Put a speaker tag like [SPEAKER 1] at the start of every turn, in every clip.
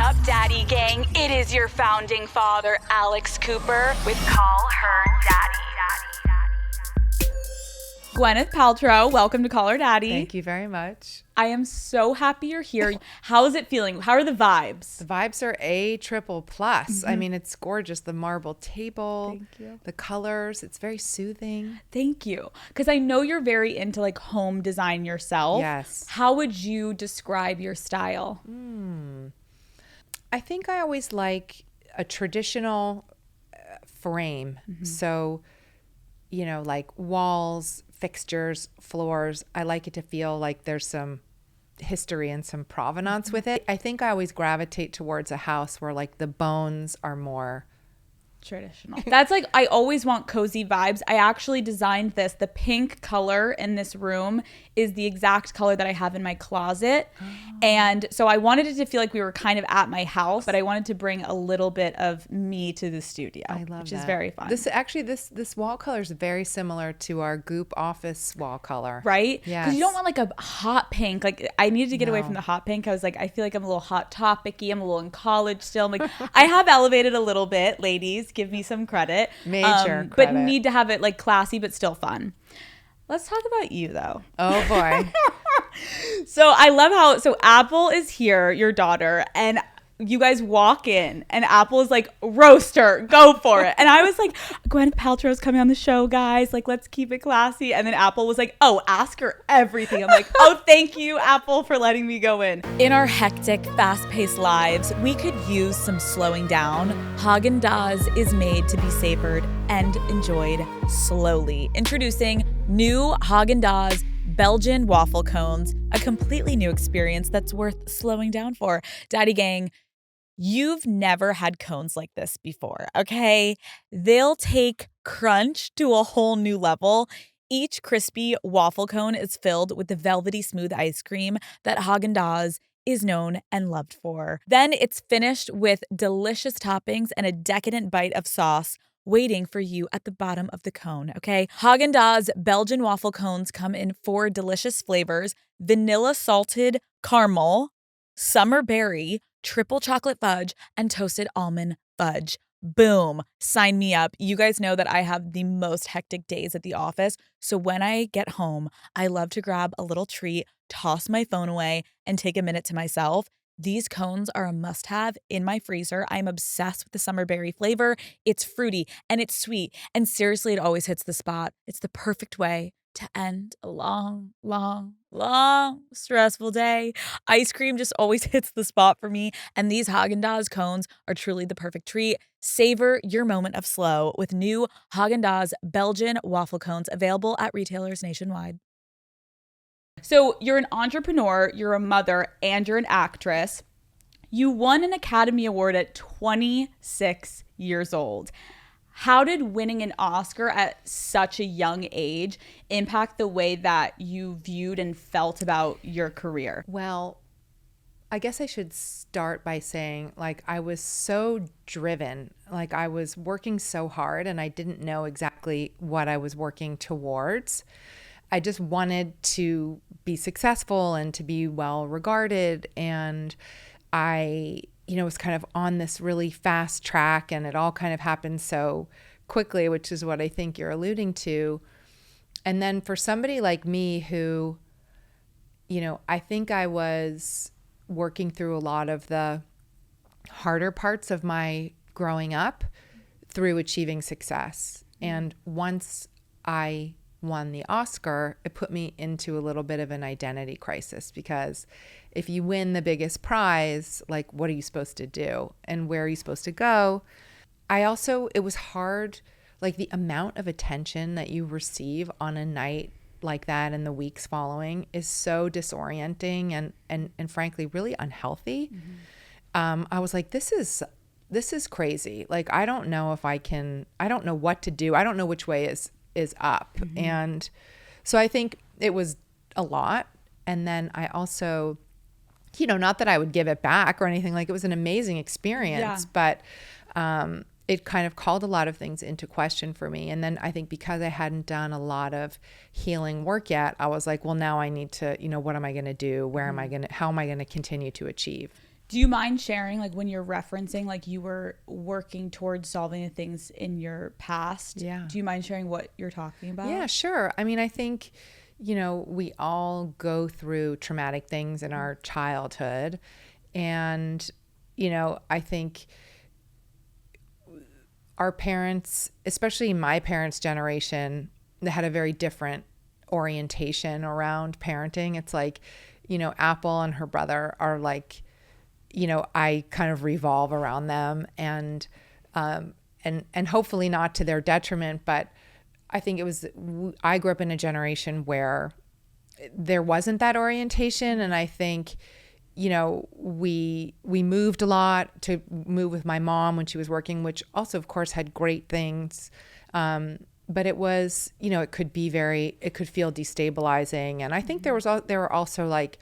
[SPEAKER 1] up, Daddy Gang? It is your founding father, Alex Cooper, with Call Her Daddy.
[SPEAKER 2] Gwyneth Paltrow, welcome to Call Her Daddy.
[SPEAKER 3] Thank you very much.
[SPEAKER 2] I am so happy you're here. How is it feeling? How are the vibes?
[SPEAKER 3] The vibes are A++. I mean, it's gorgeous. The marble table,
[SPEAKER 2] Thank you.
[SPEAKER 3] the colors, it's very soothing.
[SPEAKER 2] Thank you. Because I know you're very into like home design yourself.
[SPEAKER 3] Yes.
[SPEAKER 2] How would you describe your style?
[SPEAKER 3] I think I always like a traditional frame. So, you know, like walls, fixtures, floors. I like it to feel like there's some history and some provenance with it. I think I always gravitate towards a house where like the bones are more
[SPEAKER 2] Traditional. That's like, I always want cozy vibes. I actually designed this. The pink color in this room is the exact color that I have in my closet. And so I wanted it to feel like we were kind of at my house, but I wanted to bring a little bit of me to the studio, which is very fun.
[SPEAKER 3] This wall color is very similar to our Goop office wall color.
[SPEAKER 2] Right?
[SPEAKER 3] Yes.
[SPEAKER 2] Because you don't want like a hot pink. Like I needed to get away from the hot pink. I was like, I feel like I'm a little hot topic-y. I'm a little in college still. I'm like, I have elevated a little bit, ladies. Give me some credit.
[SPEAKER 3] Major
[SPEAKER 2] But
[SPEAKER 3] credit.
[SPEAKER 2] need to have it like classy, but still fun. Let's talk about you though.
[SPEAKER 3] Oh boy.
[SPEAKER 2] So I love so Apple is here, your daughter, and you guys walk in and Apple is like, roaster, go for it. And I was like, Gwyneth Paltrow's coming on the show, guys. Like, let's keep it classy. And then Apple was like, oh, ask her everything. I'm like, oh, thank you, Apple, for letting me go in. In our hectic, fast-paced lives, we could use some slowing down. Haagen-Dazs is made to be savored and enjoyed slowly. Introducing new Haagen-Dazs Belgian waffle cones, a completely new experience that's worth slowing down for. Daddy Gang, you've never had cones like this before, okay? They'll take crunch to a whole new level. Each crispy waffle cone is filled with the velvety smooth ice cream that Haagen-Dazs is known and loved for. Then it's finished with delicious toppings and a decadent bite of sauce waiting for you at the bottom of the cone, okay? Haagen-Dazs Belgian waffle cones come in 4 delicious flavors: vanilla salted caramel, summer berry, triple chocolate fudge, and toasted almond fudge. Boom. Sign me up. You guys know that I have the most hectic days at the office. So when I get home, I love to grab a little treat, toss my phone away, and take a minute to myself. These cones are a must-have in my freezer. I'm obsessed with the summer berry flavor. It's fruity and it's sweet. And seriously, it always hits the spot. It's the perfect way to end a long, long, long, stressful day. Ice cream just always hits the spot for me. And these Haagen-Dazs cones are truly the perfect treat. Savor your moment of slow with new Haagen-Dazs Belgian waffle cones available at retailers nationwide. So you're an entrepreneur, you're a mother, and you're an actress. You won an Academy Award at 26 years old. How did winning an Oscar at such a young age impact the way that you viewed and felt about your career?
[SPEAKER 3] Well, I guess I should start by saying, like, I was so driven. Like, I was working so hard and I didn't know exactly what I was working towards. I just wanted to be successful and to be well regarded. And I, was kind of on this really fast track, and it all kind of happened so quickly, which is what I think you're alluding to. And then for somebody like me who, I think I was working through a lot of the harder parts of my growing up through achieving success. And once I won the Oscar, it put me into a little bit of an identity crisis, because if you win the biggest prize, like, what are you supposed to do and where are you supposed to go? It was hard, like the amount of attention that you receive on a night like that and the weeks following is so disorienting and frankly really unhealthy. I was like, this is crazy. Like, I don't know what to do. I don't know which way is up. And so I think it was a lot. And then I also, not that I would give it back or anything, like, it was an amazing experience, but it kind of called a lot of things into question for me. And then I think because I hadn't done a lot of healing work yet, I was like, well, now I need to, what am I going to do? How am I going to continue to achieve?
[SPEAKER 2] Do you mind sharing, like, when you're referencing, like, you were working towards solving the things in your past?
[SPEAKER 3] Yeah.
[SPEAKER 2] Do you mind sharing what you're talking about?
[SPEAKER 3] Yeah, sure. I mean, I think, we all go through traumatic things in our childhood. And, I think our parents, especially my parents' generation, they had a very different orientation around parenting. It's like, Apple and her brother are like, I kind of revolve around them, and hopefully not to their detriment, but I think I grew up in a generation where there wasn't that orientation. And I think, we moved a lot, to move with my mom when she was working, which also of course had great things. But it was, it could feel destabilizing. And I think there were also like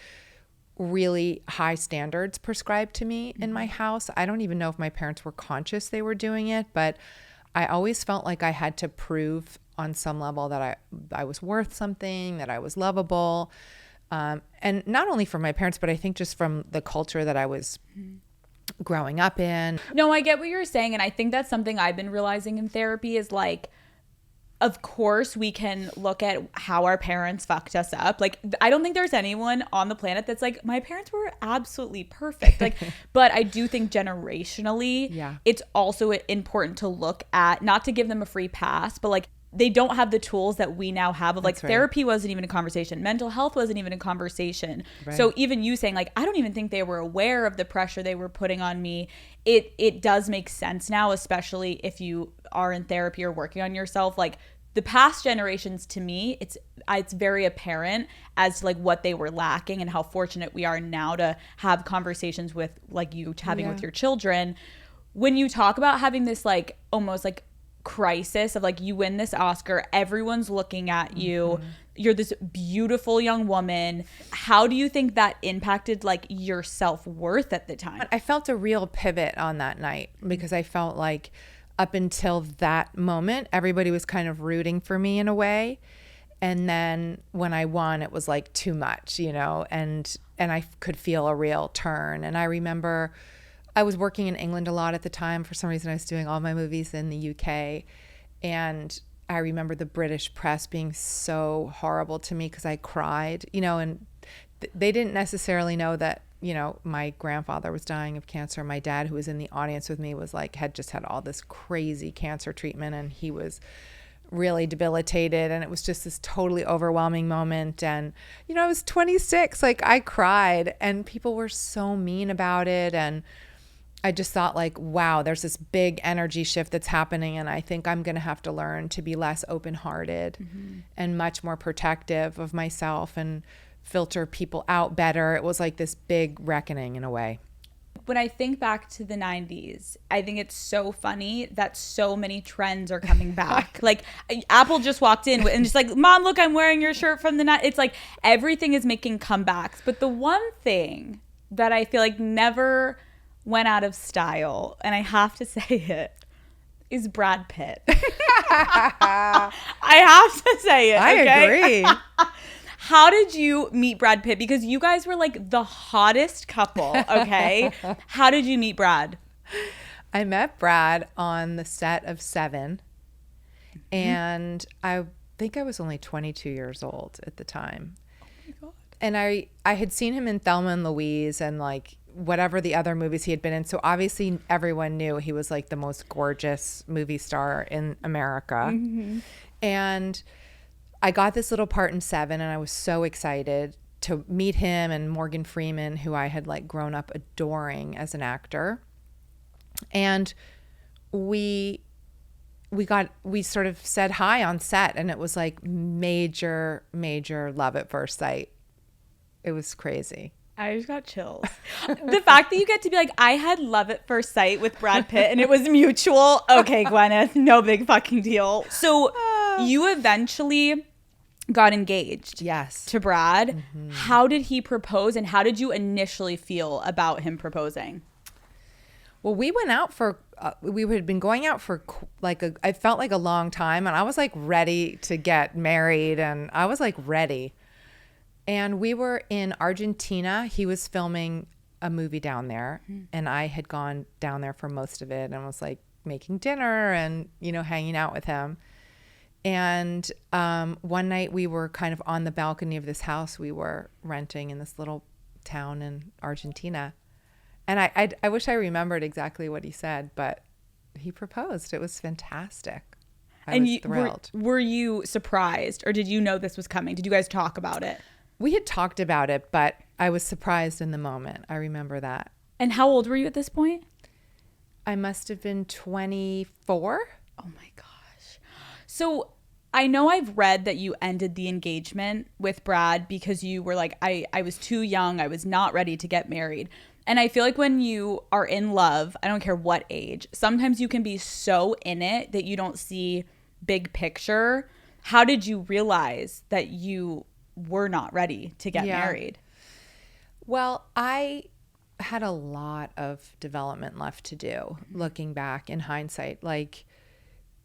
[SPEAKER 3] really high standards prescribed to me in my house. I don't even know if my parents were conscious they were doing it, but I always felt like I had to prove on some level that I was worth something, that I was lovable. And not only from my parents, but I think just from the culture that I was growing up in.
[SPEAKER 2] No, I get what you're saying. And I think that's something I've been realizing in therapy is like, of course, we can look at how our parents fucked us up. Like, I don't think there's anyone on the planet that's like, my parents were absolutely perfect. Like, but I do think generationally, it's also important to look at, not to give them a free pass, but like, they don't have the tools that we now have of like, therapy wasn't even a conversation. Mental health wasn't even a conversation. Right. So even you saying like, I don't even think they were aware of the pressure they were putting on me. It does make sense now, especially if you are in therapy or working on yourself. Like, the past generations, to me, it's very apparent as to like what they were lacking, and how fortunate we are now to have conversations with like you having with your children. When you talk about having this like almost like crisis of like, you win this Oscar, everyone's looking at you, you're this beautiful young woman, how do you think that impacted like your self-worth at the time?
[SPEAKER 3] I felt a real pivot on that night, because I felt like up until that moment, everybody was kind of rooting for me in a way. And then when I won, it was like too much, and I could feel a real turn. And I remember I was working in England a lot at the time. For some reason, I was doing all my movies in the UK. And I remember the British press being so horrible to me because I cried, and they didn't necessarily know that, my grandfather was dying of cancer. My dad, who was in the audience with me, was like, had just had all this crazy cancer treatment, and he was really debilitated. And it was just this totally overwhelming moment. And, I was 26, like I cried, and people were so mean about it. And I just thought like, wow, there's this big energy shift that's happening. And I think I'm going to have to learn to be less open-hearted and much more protective of myself and filter people out better. It was like this big reckoning in a way.
[SPEAKER 2] When I think back to the 90s, I think it's so funny that so many trends are coming back. Like, Apple just walked in and just like, Mom, look, I'm wearing your shirt from the night. It's like everything is making comebacks. But the one thing that I feel like never went out of style, and I have to say it, is Brad Pitt. I have to say it.
[SPEAKER 3] I agree.
[SPEAKER 2] How did you meet Brad Pitt? Because you guys were like the hottest couple, okay? How did you meet Brad?
[SPEAKER 3] I met Brad on the set of Seven, and I think I was only 22 years old at the time.
[SPEAKER 2] Oh my God.
[SPEAKER 3] And I had seen him in Thelma and Louise and like whatever the other movies he had been in. So obviously everyone knew he was like the most gorgeous movie star in America. And I got this little part in Seven, and I was so excited to meet him and Morgan Freeman, who I had like grown up adoring as an actor. And we sort of said hi on set, and it was like major love at first sight. It was crazy.
[SPEAKER 2] I just got chills. The fact that you get to be like, I had love at first sight with Brad Pitt and it was mutual. Okay, Gwyneth, no big fucking deal. So you eventually got engaged.
[SPEAKER 3] Yes.
[SPEAKER 2] To Brad. How did he propose, and how did you initially feel about him proposing?
[SPEAKER 3] Well, we went out for, we had been going out for I felt like a long time, and I was like ready to get married, and I was like ready. And we were in Argentina. He was filming a movie down there, and I had gone down there for most of it and was like making dinner and, you know, hanging out with him. And one night we were kind of on the balcony of this house we were renting in this little town in Argentina. And I wish I remembered exactly what he said, but he proposed. It was fantastic. I was thrilled.
[SPEAKER 2] Were you surprised, or did you know this was coming? Did you guys talk about it?
[SPEAKER 3] We had talked about it, but I was surprised in the moment. I remember that.
[SPEAKER 2] And how old were you at this point?
[SPEAKER 3] I must have been 24.
[SPEAKER 2] Oh my gosh. So I know I've read that you ended the engagement with Brad because you were like, I was too young. I was not ready to get married. And I feel like when you are in love, I don't care what age, sometimes you can be so in it that you don't see big picture. How did you realize that you were not ready to get married?
[SPEAKER 3] Well, I had a lot of development left to do looking back in hindsight. Like,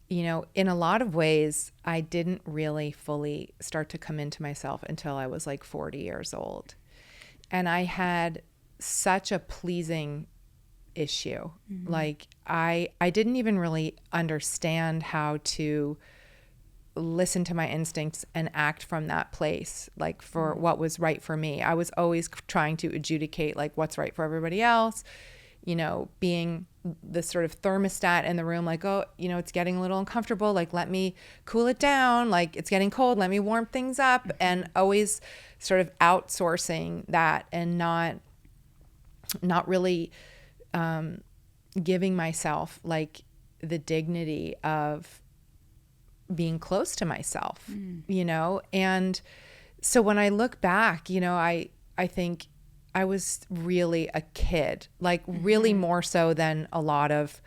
[SPEAKER 3] you know, in a lot of ways, I didn't really fully start to come into myself until I was like 40 years old. And I had such a pleasing issue. Like I didn't even really understand how to listen to my instincts and act from that place, like for what was right for me. I was always trying to adjudicate like what's right for everybody else, you know, being the sort of thermostat in the room, like, oh, you know, it's getting a little uncomfortable, like let me cool it down, like it's getting cold, let me warm things up, and always sort of outsourcing that and not really giving myself like the dignity of being close to myself, you know? And so when I look back, you know, I think I was really a kid, like really more so than a lot of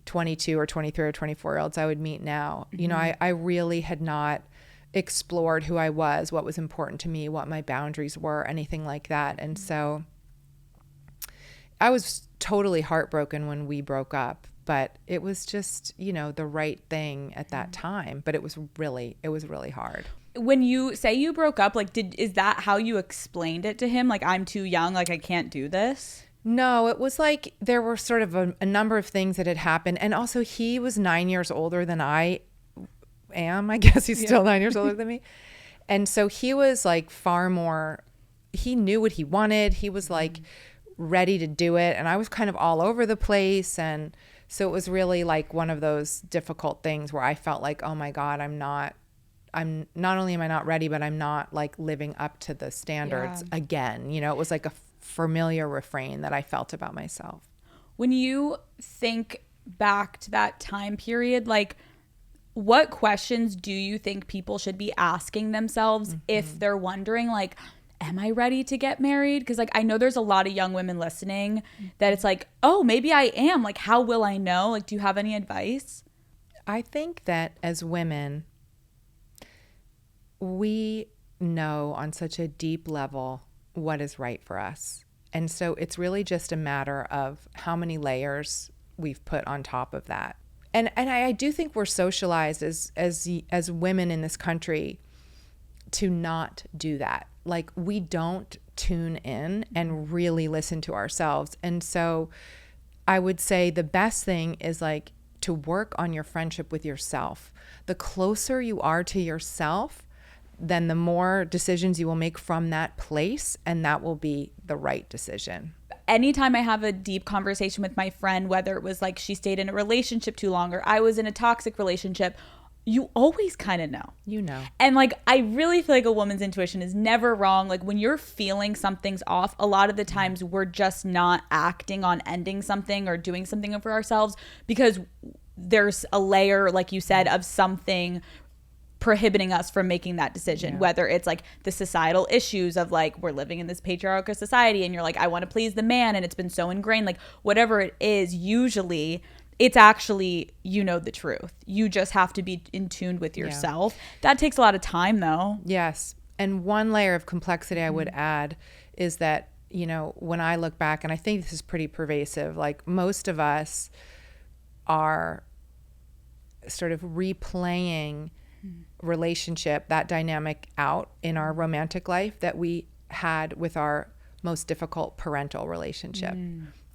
[SPEAKER 3] 22 or 23 or 24-year-olds I would meet now. You know, I really had not explored who I was, what was important to me, what my boundaries were, anything like that. And so I was totally heartbroken when we broke up, but it was just, you know, the right thing at that time. But it was really hard.
[SPEAKER 2] When you say you broke up, like, is that how you explained it to him? Like, I'm too young, like I can't do this?
[SPEAKER 3] No, it was like there were sort of a number of things that had happened. And also he was 9 years older than I am. I guess he's still 9 years older than me. And so he was like far more, he knew what he wanted. He was like ready to do it. And I was kind of all over the place. And so it was really like one of those difficult things where I felt like, oh my God, I'm not only am I not ready, but I'm not like living up to the standards again. You know, it was like a familiar refrain that I felt about myself.
[SPEAKER 2] When you think back to that time period, like what questions do you think people should be asking themselves if they're wondering like, am I ready to get married? Because like I know there's a lot of young women listening that it's like, oh, maybe I am. Like, how will I know? Like, do you have any advice?
[SPEAKER 3] I think that as women, we know on such a deep level what is right for us. And so it's really just a matter of how many layers we've put on top of that. And I do think we're socialized as women in this country to not do that. Like we don't tune in and really listen to ourselves. And so I would say the best thing is like to work on your friendship with yourself. The closer you are to yourself, then the more decisions you will make from that place, and that will be the right decision.
[SPEAKER 2] Anytime I have a deep conversation with my friend, whether it was like she stayed in a relationship too long or I was in a toxic relationship, you always kind of know.
[SPEAKER 3] You know. And
[SPEAKER 2] like, I really feel like a woman's intuition is never wrong. Like when you're feeling something's off, a lot of the times we're just not acting on ending something or doing something for ourselves because there's a layer, like you said, of something prohibiting us from making that decision, whether it's like the societal issues of like we're living in this patriarchal society and you're like, I want to please the man, and it's been so ingrained, like whatever it is, usually it's actually, you know, the truth. You just have to be in tune with yourself. That takes a lot of time though.
[SPEAKER 3] Yes. And one layer of complexity I would add is that, you know, when I look back, and I think this is pretty pervasive, like most of us are sort of replaying relationship, that dynamic out in our romantic life that we had with our most difficult parental relationship.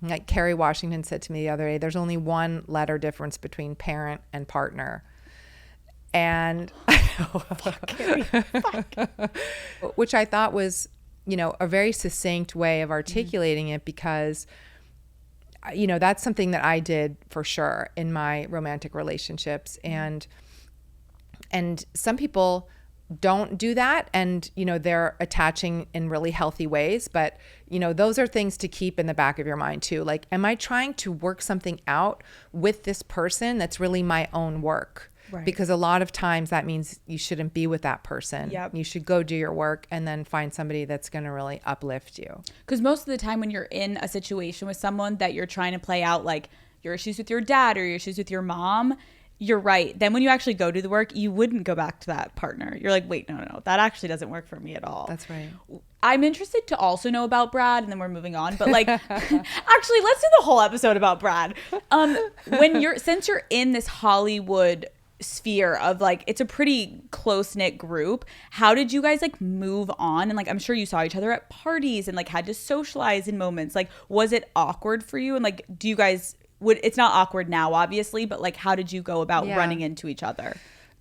[SPEAKER 3] Like Kerry Washington said to me the other day, there's only one letter difference between parent and partner. And which I thought was, a very succinct way of articulating it, because that's something that I did for sure in my romantic relationships. And some people don't do that, and they're attaching in really healthy ways, but those are things to keep in the back of your mind too. Like, am I trying to work something out with this person that's really my own work? Right. Because a lot of times that means you shouldn't be with that person. Yep. You should go do your work and then find somebody that's going to really uplift you.
[SPEAKER 2] Because most of the time when you're in a situation with someone that you're trying to play out, like your issues with your dad or your issues with your mom, you're right. Then when you actually go do the work, you wouldn't go back to that partner. You're like, wait, no, that actually doesn't work for me at all.
[SPEAKER 3] That's right.
[SPEAKER 2] I'm interested to also know about Brad, and then we're moving on. But like, actually, let's do the whole episode about Brad. Since you're in this Hollywood sphere of like, it's a pretty close-knit group, how did you guys like move on? And like, I'm sure you saw each other at parties and like had to socialize in moments. Like, was it awkward for you? And like, do you guys it's not awkward now, obviously, but like, how did you go about running into each other?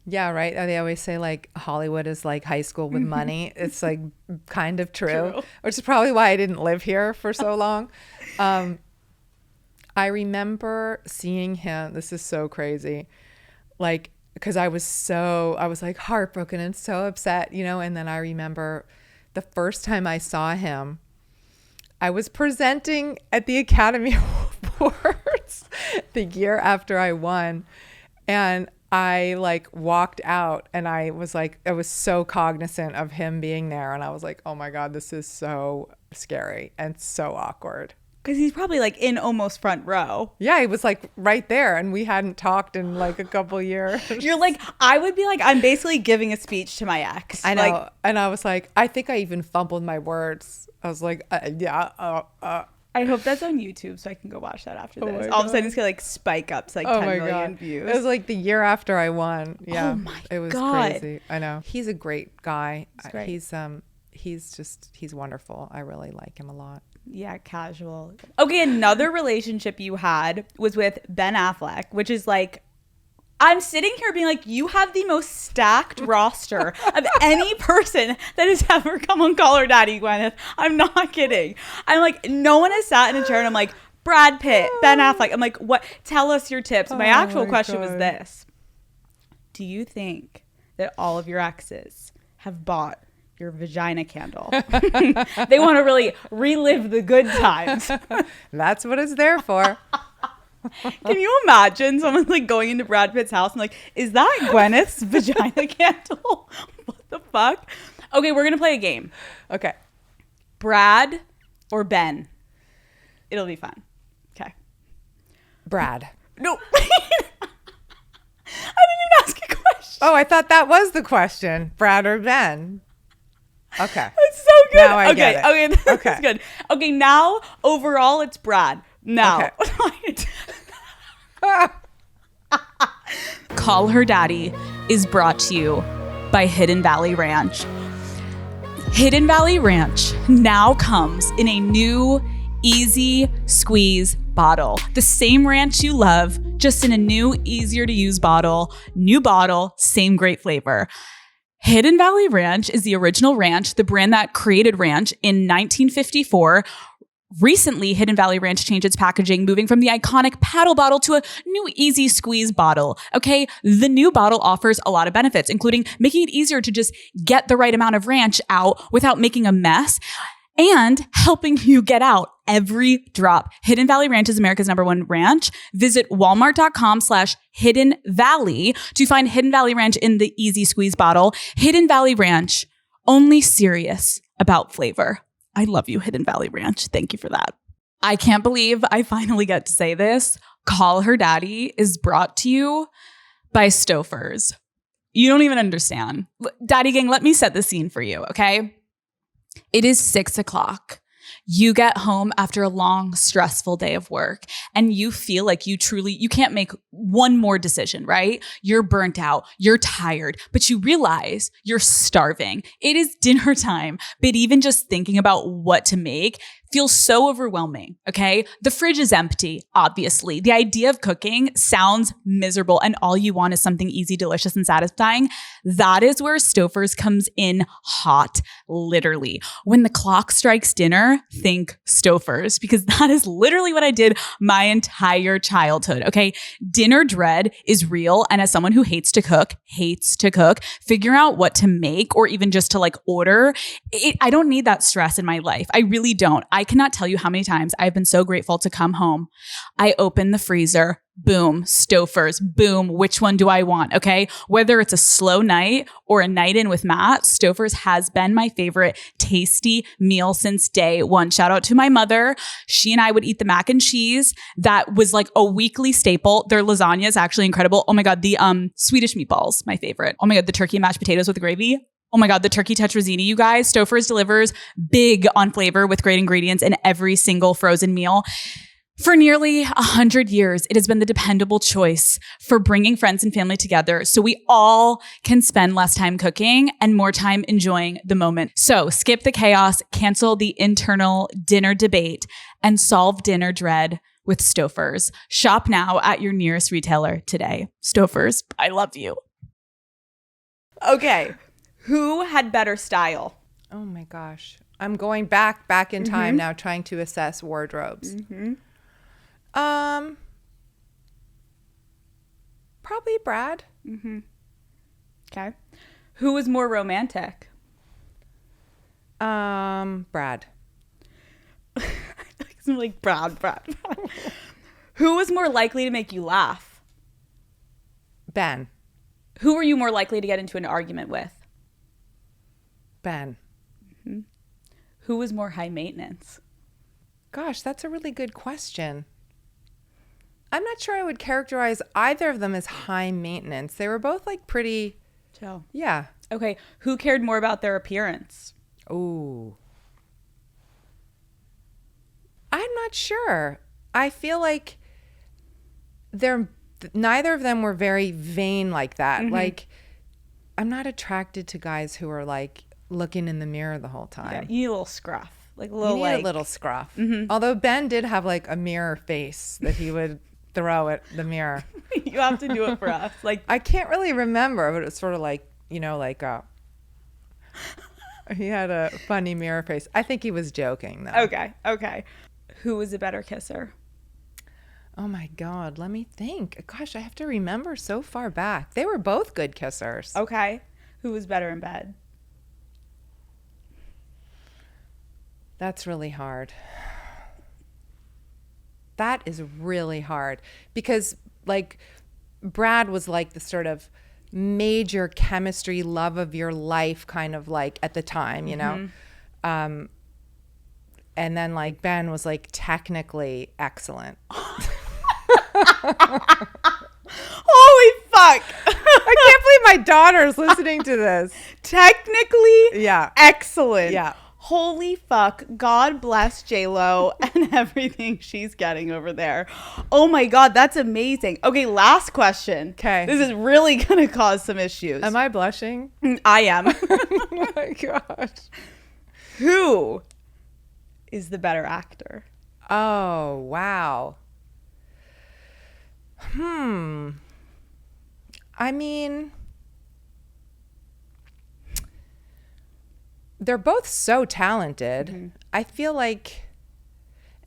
[SPEAKER 3] Yeah, right. They always say like Hollywood is like high school with money. It's like kind of true, which is probably why I didn't live here for so long. I remember seeing him. This is so crazy. Like, because I was like heartbroken and so upset, and then I remember the first time I saw him, I was presenting at the Academy Awards the year after I won. And I like walked out, and I was so cognizant of him being there. And I was like, oh my God, this is so scary and so awkward.
[SPEAKER 2] Because he's probably like in almost front row.
[SPEAKER 3] Yeah, he was like right there, and we hadn't talked in like a couple years.
[SPEAKER 2] You're like, I would be like, I'm basically giving a speech to my ex.
[SPEAKER 3] I know. Like, and I was like, I think I even fumbled my words. I was like,
[SPEAKER 2] I hope that's on YouTube so I can go watch that after this. All of a sudden it's gonna like spike up to like 10 million views.
[SPEAKER 3] It was like the year after I won. Yeah.
[SPEAKER 2] Oh my God.
[SPEAKER 3] It was crazy. I know. He's a great guy.
[SPEAKER 2] He's great.
[SPEAKER 3] He's wonderful. I really like him a lot.
[SPEAKER 2] Yeah, casual. Okay, another relationship you had was with Ben Affleck, which is like, I'm sitting here being like, you have the most stacked roster of any person that has ever come on Call Her Daddy, Gwyneth. I'm not kidding. I'm like, no one has sat in a chair and I'm like, Brad Pitt, Ben Affleck. I'm like, what? Tell us your tips. My actual question was this. Do you think that all of your exes have bought your vagina candle? They want to really relive the good times.
[SPEAKER 3] That's what it's there for.
[SPEAKER 2] Can you imagine someone like going into Brad Pitt's house and like, is that Gwyneth's vagina candle? What the fuck? Okay, we're gonna play a game.
[SPEAKER 3] Okay.
[SPEAKER 2] Brad or Ben? It'll be fun. Okay.
[SPEAKER 3] Brad.
[SPEAKER 2] No. I didn't even ask a question.
[SPEAKER 3] Oh, I thought that was the question. Brad or Ben? Okay.
[SPEAKER 2] That's so good.
[SPEAKER 3] Now I get it.
[SPEAKER 2] Okay, this is good. Okay, now overall it's Brad. Now. Okay. Call Her Daddy is brought to you by Hidden Valley Ranch. Hidden Valley Ranch now comes in a new easy squeeze bottle. The same ranch you love, just in a new, easier to use bottle. New bottle, same great flavor. Hidden Valley Ranch is the original ranch, the brand that created ranch in 1954. Recently, Hidden Valley Ranch changed its packaging, moving from the iconic paddle bottle to a new easy squeeze bottle. Okay, the new bottle offers a lot of benefits, including making it easier to just get the right amount of ranch out without making a mess and helping you get out every drop. Hidden Valley Ranch is America's #1 ranch. Visit walmart.com/Hidden Valley to find Hidden Valley Ranch in the easy squeeze bottle. Hidden Valley Ranch, only serious about flavor. I love you, Hidden Valley Ranch. Thank you for that. I can't believe I finally get to say this. Call Her Daddy is brought to you by Stouffer's. You don't even understand. Daddy gang, let me set the scene for you, okay? It is 6 o'clock. You get home after a long, stressful day of work and you feel like you can't make one more decision, right? You're burnt out, you're tired, but you realize you're starving. It is dinner time, but even just thinking about what to make feels so overwhelming, okay? The fridge is empty, obviously. The idea of cooking sounds miserable and all you want is something easy, delicious, and satisfying. That is where Stouffer's comes in hot, literally. When the clock strikes dinner, think Stouffer's, because that is literally what I did my entire childhood, okay? Dinner dread is real, and as someone who hates to cook, figuring out what to make or even just to like order, I don't need that stress in my life. I really don't. I cannot tell you how many times I've been so grateful to come home. I open the freezer, boom, Stouffer's, boom, which one do I want, okay? Whether it's a slow night or a night in with Matt, Stouffer's has been my favorite tasty meal since day one. Shout out to my mother. She and I would eat the mac and cheese. That was like a weekly staple. Their lasagna is actually incredible. Oh my God, the Swedish meatballs, my favorite. Oh my God, the turkey and mashed potatoes with gravy. Oh my God, the turkey tetrazzini, you guys. Stouffer's delivers big on flavor with great ingredients in every single frozen meal. For nearly 100 years, it has been the dependable choice for bringing friends and family together so we all can spend less time cooking and more time enjoying the moment. So skip the chaos, cancel the internal dinner debate, and solve dinner dread with Stouffer's. Shop now at your nearest retailer today. Stouffer's, I love you. Okay. Who had better style?
[SPEAKER 3] Oh my gosh. I'm going back in time now, trying to assess wardrobes. Probably Brad.
[SPEAKER 2] Okay. Who was more romantic?
[SPEAKER 3] Brad.
[SPEAKER 2] Like Brad. Who was more likely to make you laugh?
[SPEAKER 3] Ben.
[SPEAKER 2] Who were you more likely to get into an argument with?
[SPEAKER 3] Ben.
[SPEAKER 2] Who was more high maintenance?
[SPEAKER 3] Gosh, that's a really good question. I'm not sure I would characterize either of them as high maintenance. They were both like pretty
[SPEAKER 2] Chill.
[SPEAKER 3] Yeah.
[SPEAKER 2] Okay. Who cared more about their appearance?
[SPEAKER 3] Ooh. I'm not sure. I feel like neither of them were very vain like that. Like, I'm not attracted to guys who are like looking in the mirror the whole time.
[SPEAKER 2] Yeah, you need a little scruff. Like a little,
[SPEAKER 3] You need a little scruff. Although Ben did have like a mirror face that he would throw at the mirror.
[SPEAKER 2] You have to do it for us. Like,
[SPEAKER 3] I can't really remember, but it was sort of like, you know, like he had a funny mirror face. I think he was joking though.
[SPEAKER 2] Okay. Who was a better kisser?
[SPEAKER 3] Oh my God, let me think. Gosh, I have to remember so far back. They were both good kissers.
[SPEAKER 2] Okay. Who was better in bed?
[SPEAKER 3] That's really hard. That is really hard because like Brad was like the sort of major chemistry love of your life kind of like at the time, you know? And then like Ben was like technically excellent.
[SPEAKER 2] Holy fuck.
[SPEAKER 3] I can't believe my daughter is listening to this.
[SPEAKER 2] Technically,
[SPEAKER 3] Yeah.
[SPEAKER 2] excellent.
[SPEAKER 3] Yeah.
[SPEAKER 2] Holy fuck. God bless J-Lo and everything she's getting over there. Oh my God, that's amazing. Okay, last question.
[SPEAKER 3] Okay.
[SPEAKER 2] This is really going to cause some issues.
[SPEAKER 3] Am I blushing?
[SPEAKER 2] I am.
[SPEAKER 3] Oh my gosh.
[SPEAKER 2] Who is the better actor?
[SPEAKER 3] Oh, wow. I mean, they're both so talented. I feel like,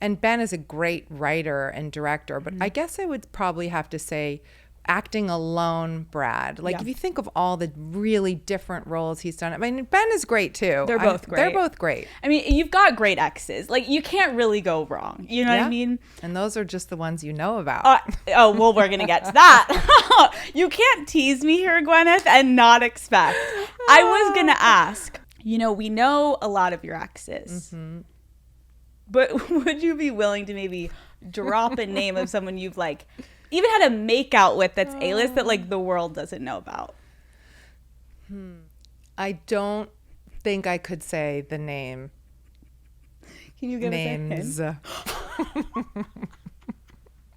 [SPEAKER 3] and Ben is a great writer and director, but I guess I would probably have to say acting alone, Brad. Like
[SPEAKER 2] Yeah.
[SPEAKER 3] if you think of all the really different roles he's done, I mean, Ben is great too.
[SPEAKER 2] They're both great.
[SPEAKER 3] They're both great.
[SPEAKER 2] I mean, you've got great exes. Like, you can't really go wrong. You know what I mean?
[SPEAKER 3] And those are just the ones you know about.
[SPEAKER 2] Well, we're going to get to that. You can't tease me here, Gwyneth, and not expect. I was going to ask, you know, we know a lot of your exes. But would you be willing to maybe drop a name of someone you've like even had a makeout with that's A-list that like the world doesn't know about?
[SPEAKER 3] I don't think I could say the name.
[SPEAKER 2] Can you give
[SPEAKER 3] names.
[SPEAKER 2] us a hint?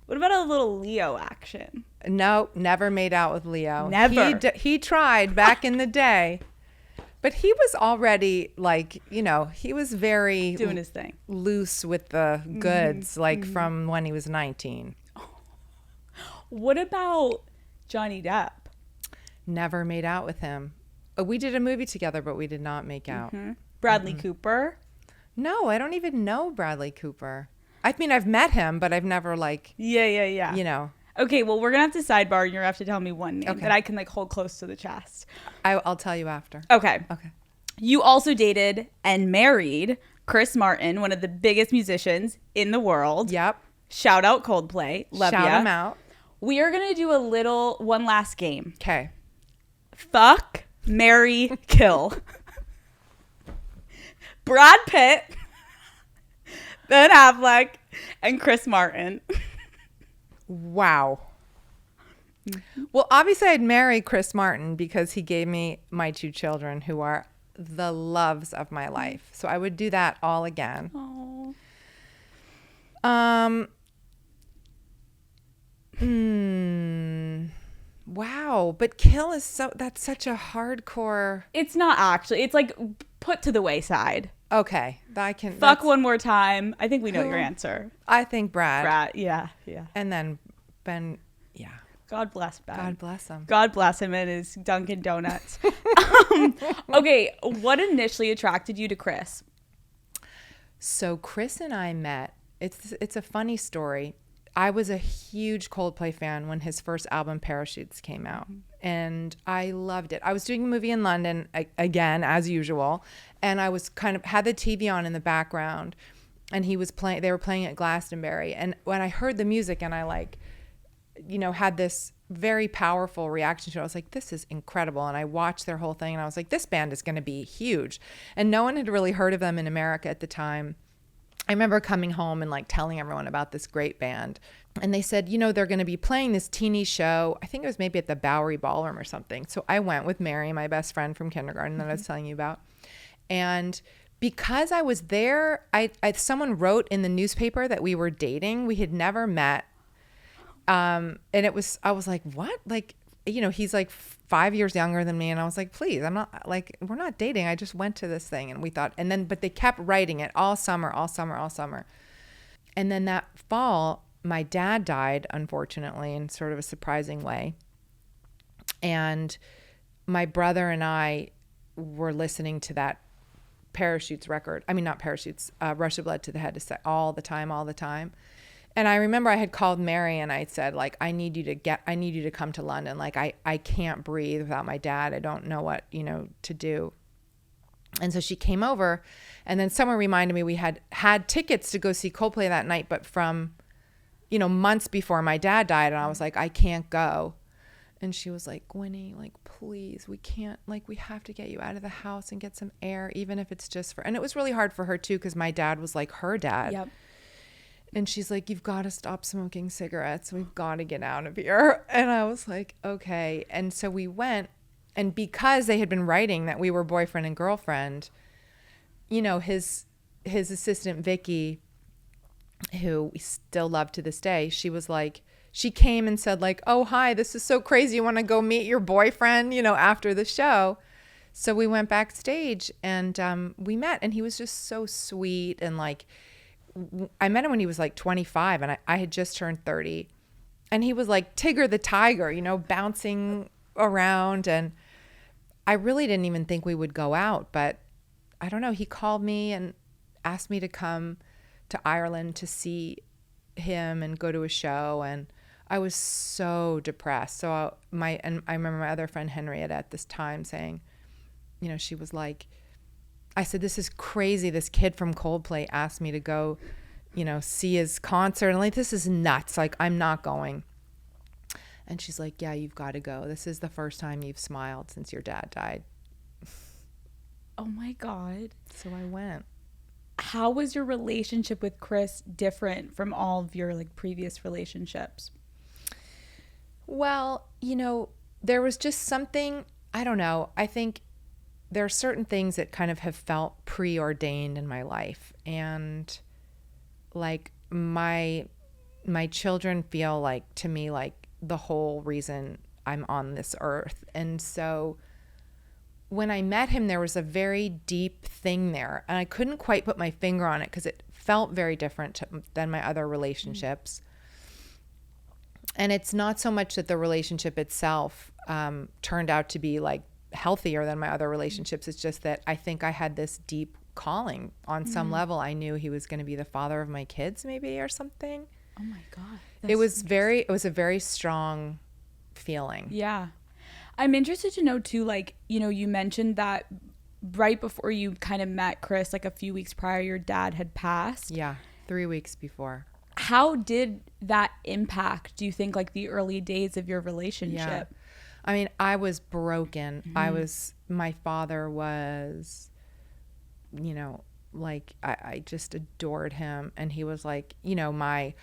[SPEAKER 2] What about a little Leo action?
[SPEAKER 3] No, never made out with Leo.
[SPEAKER 2] Never.
[SPEAKER 3] He tried back in the day, but he was already like, he was very
[SPEAKER 2] Doing his thing.
[SPEAKER 3] loose with the goods, like from when he was 19.
[SPEAKER 2] What about Johnny Depp?
[SPEAKER 3] Never made out with him. We did a movie together, but we did not make out.
[SPEAKER 2] Bradley Cooper?
[SPEAKER 3] No, I don't even know Bradley Cooper. I mean, I've met him, but I've never
[SPEAKER 2] Yeah. Okay, well, we're going to have to sidebar, and you're going to have to tell me one name that I can hold close to the chest.
[SPEAKER 3] I'll tell you after.
[SPEAKER 2] Okay.
[SPEAKER 3] Okay.
[SPEAKER 2] You also dated and married Chris Martin, one of the biggest musicians in the world.
[SPEAKER 3] Yep.
[SPEAKER 2] Shout out Coldplay. Love ya.
[SPEAKER 3] Shout him out.
[SPEAKER 2] We are going to do one last game.
[SPEAKER 3] Okay.
[SPEAKER 2] Fuck, marry, kill. Brad Pitt, Ben Affleck, and Chris Martin.
[SPEAKER 3] Wow. Well, obviously I'd marry Chris Martin because he gave me my 2 children who are the loves of my life. So I would do that all again.
[SPEAKER 2] Oh.
[SPEAKER 3] Wow. But kill is that's such a hardcore.
[SPEAKER 2] It's not actually. It's like put to the wayside.
[SPEAKER 3] Okay.
[SPEAKER 2] Fuck one more time. I think we know your answer.
[SPEAKER 3] I think Brad.
[SPEAKER 2] Brad, yeah.
[SPEAKER 3] And then Ben, yeah.
[SPEAKER 2] God bless Ben.
[SPEAKER 3] God bless him.
[SPEAKER 2] God bless him and his Dunkin' Donuts. Okay, what initially attracted you to Chris?
[SPEAKER 3] So Chris and I met. It's a funny story. I was a huge Coldplay fan when his first album Parachutes came out, and I loved it. I was doing a movie in London again, as usual, and I was had the TV on in the background, and they were playing at Glastonbury, and when I heard the music and I had this very powerful reaction to it, I was like, this is incredible. And I watched their whole thing and I was like, this band is going to be huge. And no one had really heard of them in America at the time. I remember coming home and telling everyone about this great band. And they said, they're going to be playing this teeny show. I think it was maybe at the Bowery Ballroom or something. So I went with Mary, my best friend from kindergarten that I was telling you about. And because I was there, someone wrote in the newspaper that we were dating. We had never met. And I was like, what? He's 5 years younger than me. And I was like, please, I'm not we're not dating. I just went to this thing. And we thought, but they kept writing it all summer. And then that fall, my dad died, unfortunately, in sort of a surprising way. And my brother and I were listening to that Parachutes record. I mean, not Parachutes, Rush of Blood to the Head all the time. And I remember I had called Mary and I said, I need you to come to London. I can't breathe without my dad. I don't know what, to do. And so she came over, and then someone reminded me we had tickets to go see Coldplay that night, but from, months before my dad died. And I was like, I can't go. And she was like, Gwynny, please, we can't, we have to get you out of the house and get some air, even if it's just and it was really hard for her too, because my dad was like her dad.
[SPEAKER 2] Yep.
[SPEAKER 3] And she's like, you've got to stop smoking cigarettes. We've got to get out of here. And I was like, okay. And so we went. And because they had been writing that we were boyfriend and girlfriend, his assistant, Vicky, who we still love to this day, she came and said oh, hi, this is so crazy. You want to go meet your boyfriend, after the show? So we went backstage and we met. And he was just so sweet and I met him when he was 25 and I had just turned 30, and he was like Tigger the tiger, bouncing around. And I really didn't even think we would go out, but I don't know. He called me and asked me to come to Ireland to see him and go to a show. And I was so depressed. So I remember my other friend Henrietta at this time saying, she was like, I said, this is crazy. This kid from Coldplay asked me to go, see his concert. And this is nuts. I'm not going. And she's like, yeah, you've got to go. This is the first time you've smiled since your dad died.
[SPEAKER 2] Oh my God.
[SPEAKER 3] So I went.
[SPEAKER 2] How was your relationship with Chris different from all of your previous relationships?
[SPEAKER 3] Well, there was just something, I don't know. I think there are certain things that kind of have felt preordained in my life. And like my children feel like, to me, like the whole reason I'm on this earth. And so when I met him, there was a very deep thing there. And I couldn't quite put my finger on it because it felt very different than my other relationships. And it's not so much that the relationship itself turned out to be like healthier than my other relationships. It's just that I think I had this deep calling on some level. I knew he was going to be the father of my kids, maybe, or something.
[SPEAKER 2] Oh my God.
[SPEAKER 3] It was a very strong feeling.
[SPEAKER 2] Yeah. I'm interested to know too, like, you know, you mentioned that right before you kind of met Chris, like a few weeks prior, your dad had passed.
[SPEAKER 3] Yeah. 3 weeks before.
[SPEAKER 2] How did that impact, do you think, like the early days of your relationship?
[SPEAKER 3] Yeah. I mean, I was broken. My father was, you know, like I just adored him. And he was like, you know, my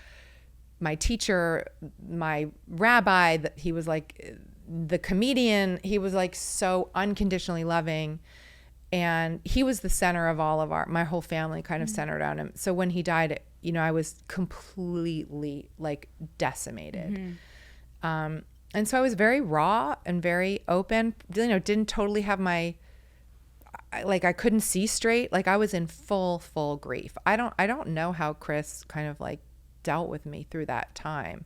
[SPEAKER 3] teacher, my rabbi, that he was like the comedian. He was like so unconditionally loving. And he was the center of all of my whole family kind of centered on him. So when he died, you know, I was completely like decimated. And so I was very raw and very open, you know, didn't totally have I couldn't see straight. Like I was in full grief. I don't know how Chris kind of like dealt with me through that time.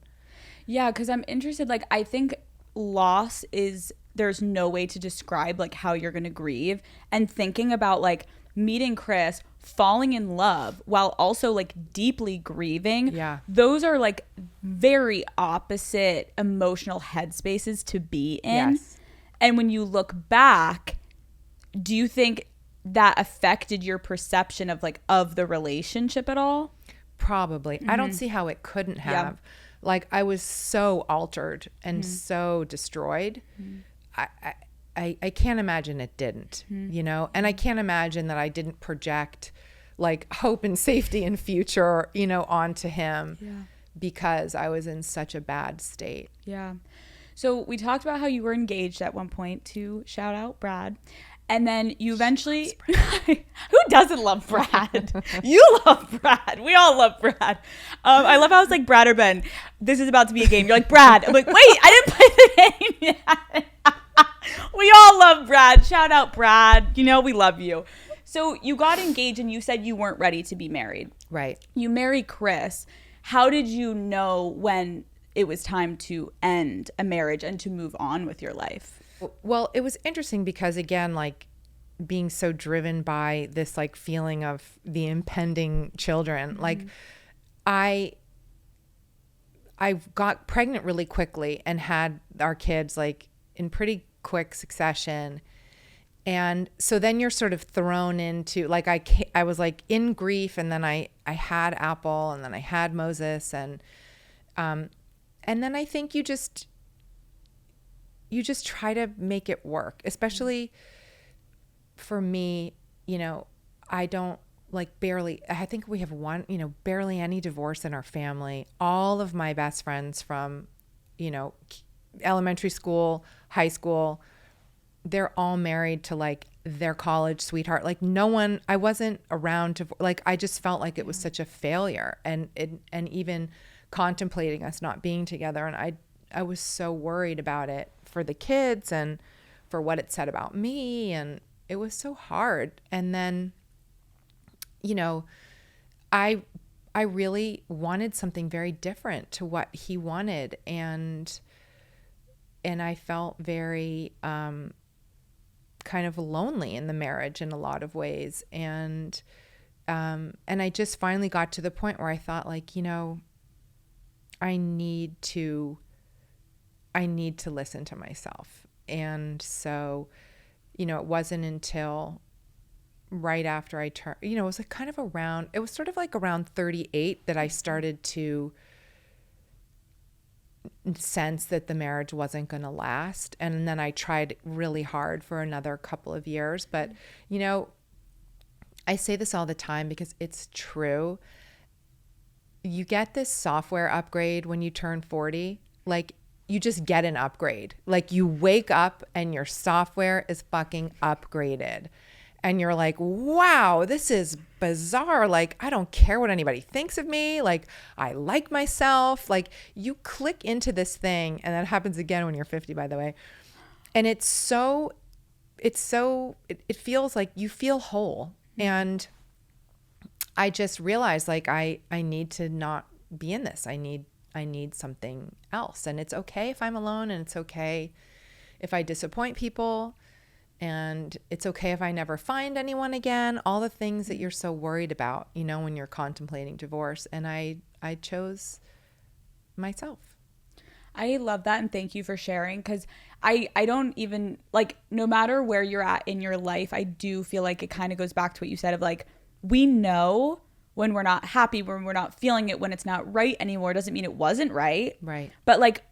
[SPEAKER 2] Yeah, because I'm interested, like I think loss is, there's no way to describe like how you're going to grieve, and thinking about like meeting Chris, falling in love while also like deeply grieving.
[SPEAKER 3] Yeah.
[SPEAKER 2] Those are like very opposite emotional headspaces to be in.
[SPEAKER 3] Yes.
[SPEAKER 2] And when you look back, do you think that affected your perception of like of the relationship at all?
[SPEAKER 3] Probably. I don't see how it couldn't have.
[SPEAKER 2] Yeah.
[SPEAKER 3] Like I was so altered and so destroyed. I can't imagine it didn't, you know, and I can't imagine that I didn't project like hope and safety and future, you know, onto him because I was in such a bad state.
[SPEAKER 2] Yeah. So we talked about how you were engaged at one point to, shout out, Brad. And then you eventually, who doesn't love Brad? You love Brad. We all love Brad. I love how it's like Brad or Ben. This is about to be a game. You're like, Brad. I'm like, wait, I didn't play the game yet. We all love Brad. Shout out, Brad. You know, we love you. So you got engaged and you said you weren't ready to be married.
[SPEAKER 3] Right.
[SPEAKER 2] You married Chris. How did you know when it was time to end a marriage and to move on with your life?
[SPEAKER 3] Well, it was interesting because, again, like being so driven by this like feeling of the impending children, like I got pregnant really quickly and had our kids like in pretty quick succession. And so then you're sort of thrown into like, I was like in grief, and then I had Apple, and then I had Moses, and then I think you just try to make it work, especially for me, you know, I don't like I think we have barely any divorce in our family. All of my best friends from, you know, elementary school, high school, they're all married to like their college sweetheart. Like no one, I wasn't around to, like, I just felt like it was such a failure, and even contemplating us not being together. And I was so worried about it for the kids and for what it said about me. And it was so hard. And then, you know, I really wanted something very different to what he wanted. And I felt very, kind of lonely in the marriage in a lot of ways. And I just finally got to the point where I thought, like, you know, I need to listen to myself. And so, you know, it wasn't until right after I turned, you know, it was like kind of around, it was sort of like around 38 that I started to sense that the marriage wasn't going to last. And then I tried really hard for another couple of years. But, you know, I say this all the time because it's true. You get this software upgrade when you turn 40. Like you just get an upgrade. Like you wake up and your software is fucking upgraded. And you're like, wow, this is bizarre. Like, I don't care what anybody thinks of me. Like, I like myself. Like, you click into this thing, and that happens again when you're 50, by the way. And it feels like you feel whole. And I just realized, like, I need to not be in this. I need something else. And it's okay if I'm alone, and it's okay if I disappoint people. And it's okay if I never find anyone again, all the things that you're so worried about, you know, when you're contemplating divorce. And I chose myself.
[SPEAKER 2] I love that. And thank you for sharing. Because I don't even, like, no matter where you're at in your life, I do feel like it kind of goes back to what you said of like, we know when we're not happy, when we're not feeling it, when it's not right anymore. Doesn't mean it wasn't right.
[SPEAKER 3] Right.
[SPEAKER 2] But like,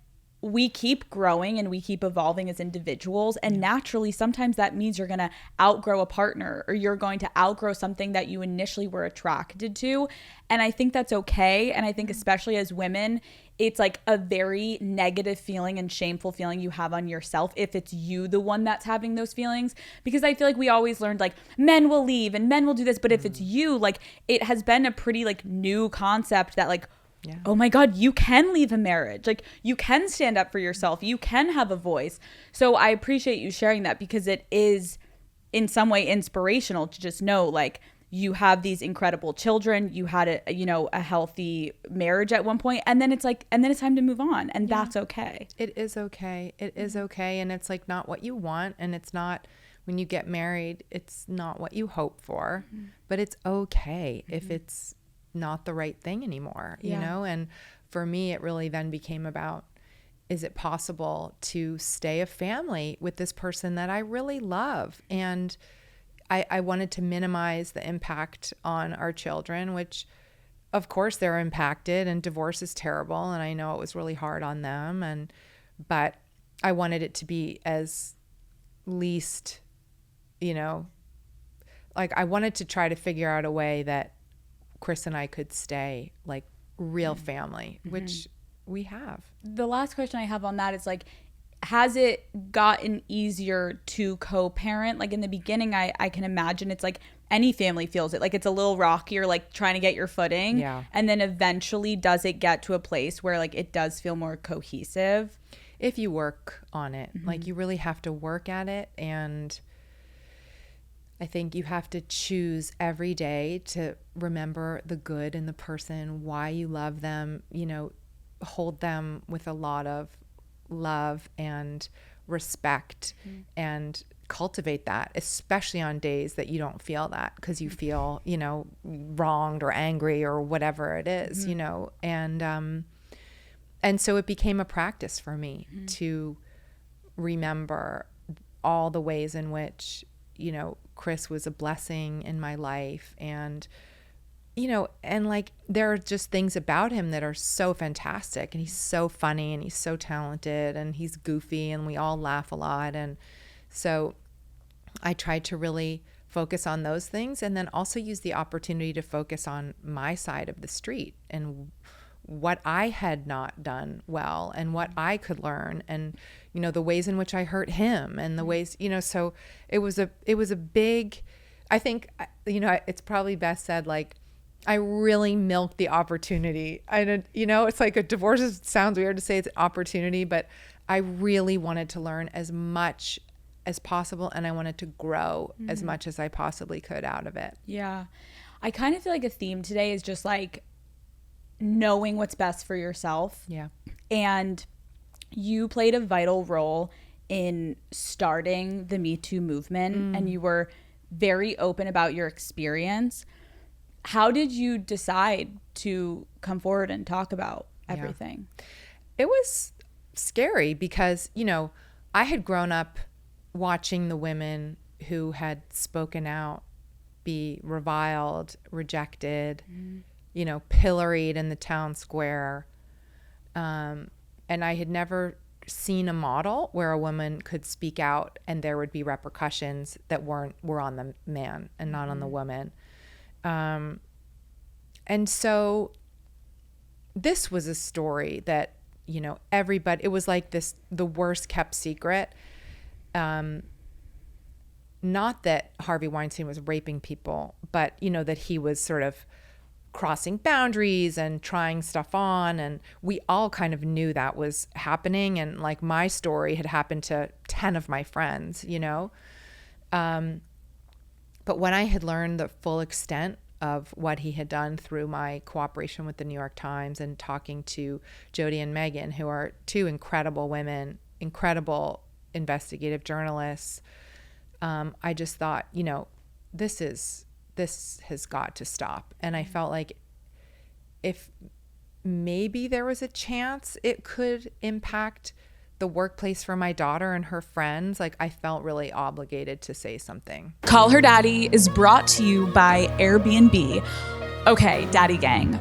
[SPEAKER 2] we keep growing and we keep evolving as individuals. And naturally, sometimes that means you're going to outgrow a partner, or you're going to outgrow something that you initially were attracted to. And I think that's okay. And I think especially as women, it's like a very negative feeling and shameful feeling you have on yourself if it's you the one that's having those feelings. Because I feel like we always learned like men will leave and men will do this. But if it's you, like it has been a pretty like new concept that like, yeah. Oh my God, you can leave a marriage. Like you can stand up for yourself. You can have a voice. So I appreciate you sharing that, because it is in some way inspirational to just know like you have these incredible children. You had a healthy marriage at one point, and then it's time to move on, and that's okay.
[SPEAKER 3] It is okay. It is okay. And it's like not what you want, and it's not, when you get married, it's not what you hope for, but it's okay if it's not the right thing anymore, you know? And for me, it really then became about, is it possible to stay a family with this person that I really love? And I wanted to minimize the impact on our children, which of course they're impacted, and divorce is terrible. And I know it was really hard on them. But I wanted it to be as least, you know, like I wanted to try to figure out a way that Chris and I could stay like real family, which we have.
[SPEAKER 2] The last question I have on that is like, has it gotten easier to co-parent? Like in the beginning, I can imagine it's like any family feels it. Like it's a little rockier, like trying to get your footing.
[SPEAKER 3] Yeah.
[SPEAKER 2] And then eventually does it get to a place where like it does feel more cohesive?
[SPEAKER 3] If you work on it, like you really have to work at it. And I think you have to choose every day to remember the good in the person, why you love them, you know, hold them with a lot of love and respect and cultivate that, especially on days that you don't feel that, because you feel, you know, wronged or angry or whatever it is, you know. And so it became a practice for me to remember all the ways in which, you know, Chris was a blessing in my life. And, you know, and like there are just things about him that are so fantastic, and he's so funny, and he's so talented, and he's goofy, and we all laugh a lot. And so I tried to really focus on those things, and then also use the opportunity to focus on my side of the street and what I had not done well, and what I could learn, and, you know, the ways in which I hurt him, and the ways, you know. So it was a big, I think, you know, it's probably best said, like, I really milked the opportunity. You know, it's like a divorce, sounds weird to say it's an opportunity, but I really wanted to learn as much as possible, and I wanted to grow as much as I possibly could out of it.
[SPEAKER 2] Yeah. I kind of feel like a theme today is just like knowing what's best for yourself.
[SPEAKER 3] Yeah.
[SPEAKER 2] And you played a vital role in starting the Me Too movement, and you were very open about your experience. How did you decide to come forward and talk about everything?
[SPEAKER 3] It was scary because, you know, I had grown up watching the women who had spoken out be reviled, rejected, you know, pilloried in the town square. And I had never seen a model where a woman could speak out and there would be repercussions that were on the man and not on the woman. And so this was a story that everybody, it was like the worst kept secret. Not that Harvey Weinstein was raping people, but, that he was sort of crossing boundaries and trying stuff on. And we all kind of knew that was happening. And like my story had happened to 10 of my friends, But when I had learned the full extent of what he had done through my cooperation with the New York Times and talking to Jodi and Megan, who are two incredible women, incredible investigative journalists, I just thought, this has got to stop. And I felt like if maybe there was a chance it could impact the workplace for my daughter and her friends, like I felt really obligated to say something.
[SPEAKER 2] Call Her Daddy is brought to you by Airbnb. Okay, Daddy Gang,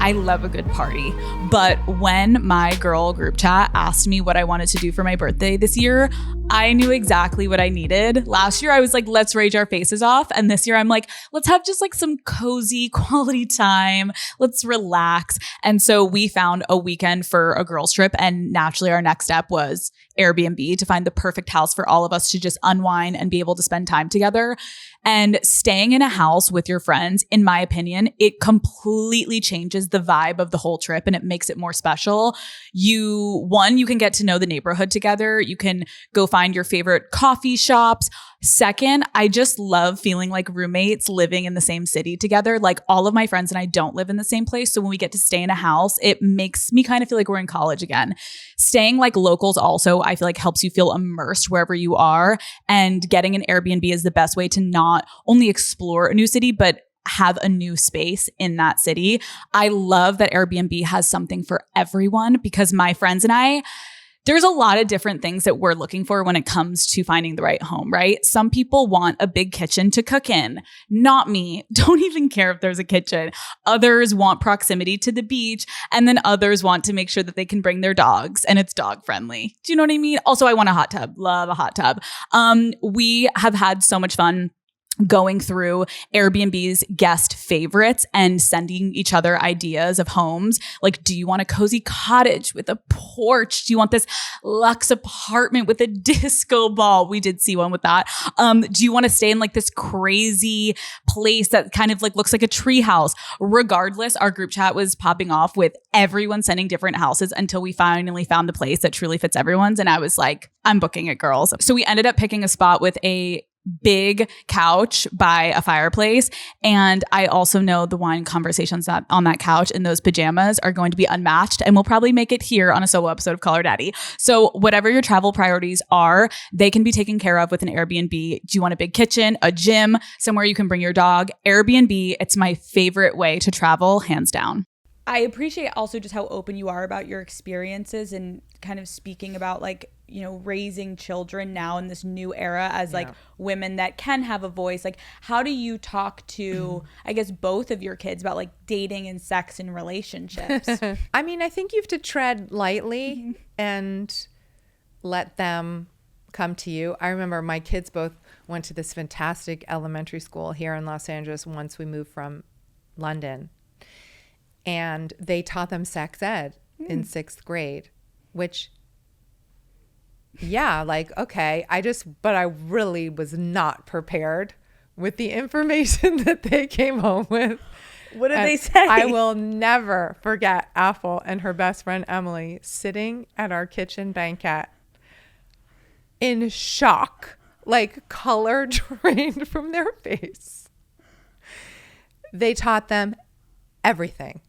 [SPEAKER 2] I love a good party, but when my girl group chat asked me what I wanted to do for my birthday this year, I knew exactly what I needed. Last year, I was like, let's rage our faces off. And this year, I'm like, let's have just like some cozy quality time. Let's relax. And so we found a weekend for a girls trip. And naturally, our next step was Airbnb to find the perfect house for all of us to just unwind and be able to spend time together. And staying in a house with your friends, in my opinion, it completely changes the vibe of the whole trip and it makes it more special. You can get to know the neighborhood together. You can go find your favorite coffee shops. Second, I just love feeling like roommates living in the same city together. Like all of my friends and I don't live in the same place. So when we get to stay in a house, it makes me kind of feel like we're in college again. Staying like locals also, I feel like helps you feel immersed wherever you are. And getting an Airbnb is the best way to not only explore a new city, but have a new space in that city. I love that Airbnb has something for everyone because my friends and I, there's a lot of different things that we're looking for when it comes to finding the right home, right? Some people want a big kitchen to cook in. Not me. Don't even care if there's a kitchen. Others want proximity to the beach. And then others want to make sure that they can bring their dogs and it's dog friendly. Do you know what I mean? Also, I want a hot tub. Love a hot tub. We have had so much fun going through Airbnb's guest favorites and sending each other ideas of homes. Like, do you want a cozy cottage with a porch? Do you want this luxe apartment with a disco ball? We did see one with that. Do you want to stay in like this crazy place that kind of like looks like a tree house? Regardless, our group chat was popping off with everyone sending different houses until we finally found the place that truly fits everyone's. And I was like, I'm booking it, girls. So we ended up picking a spot with a big couch by a fireplace. And I also know the wine conversations that on that couch in those pajamas are going to be unmatched. And we'll probably make it here on a solo episode of Call Her Daddy. So whatever your travel priorities are, they can be taken care of with an Airbnb. Do you want a big kitchen, a gym, somewhere you can bring your dog? Airbnb, it's my favorite way to travel, hands down. I appreciate also just how open you are about your experiences and kind of speaking about like, raising children now in this new era as like women that can have a voice. Like, how do you talk to, I guess, both of your kids about like dating and sex and relationships?
[SPEAKER 3] I mean, I think you have to tread lightly and let them come to you. I remember my kids both went to this fantastic elementary school here in Los Angeles once we moved from London. And they taught them sex ed in 6th grade, which, okay. But I really was not prepared with the information that they came home with.
[SPEAKER 2] What did they say?
[SPEAKER 3] I will never forget Apple and her best friend Emily sitting at our kitchen banquet in shock, like color drained from their face. They taught them everything.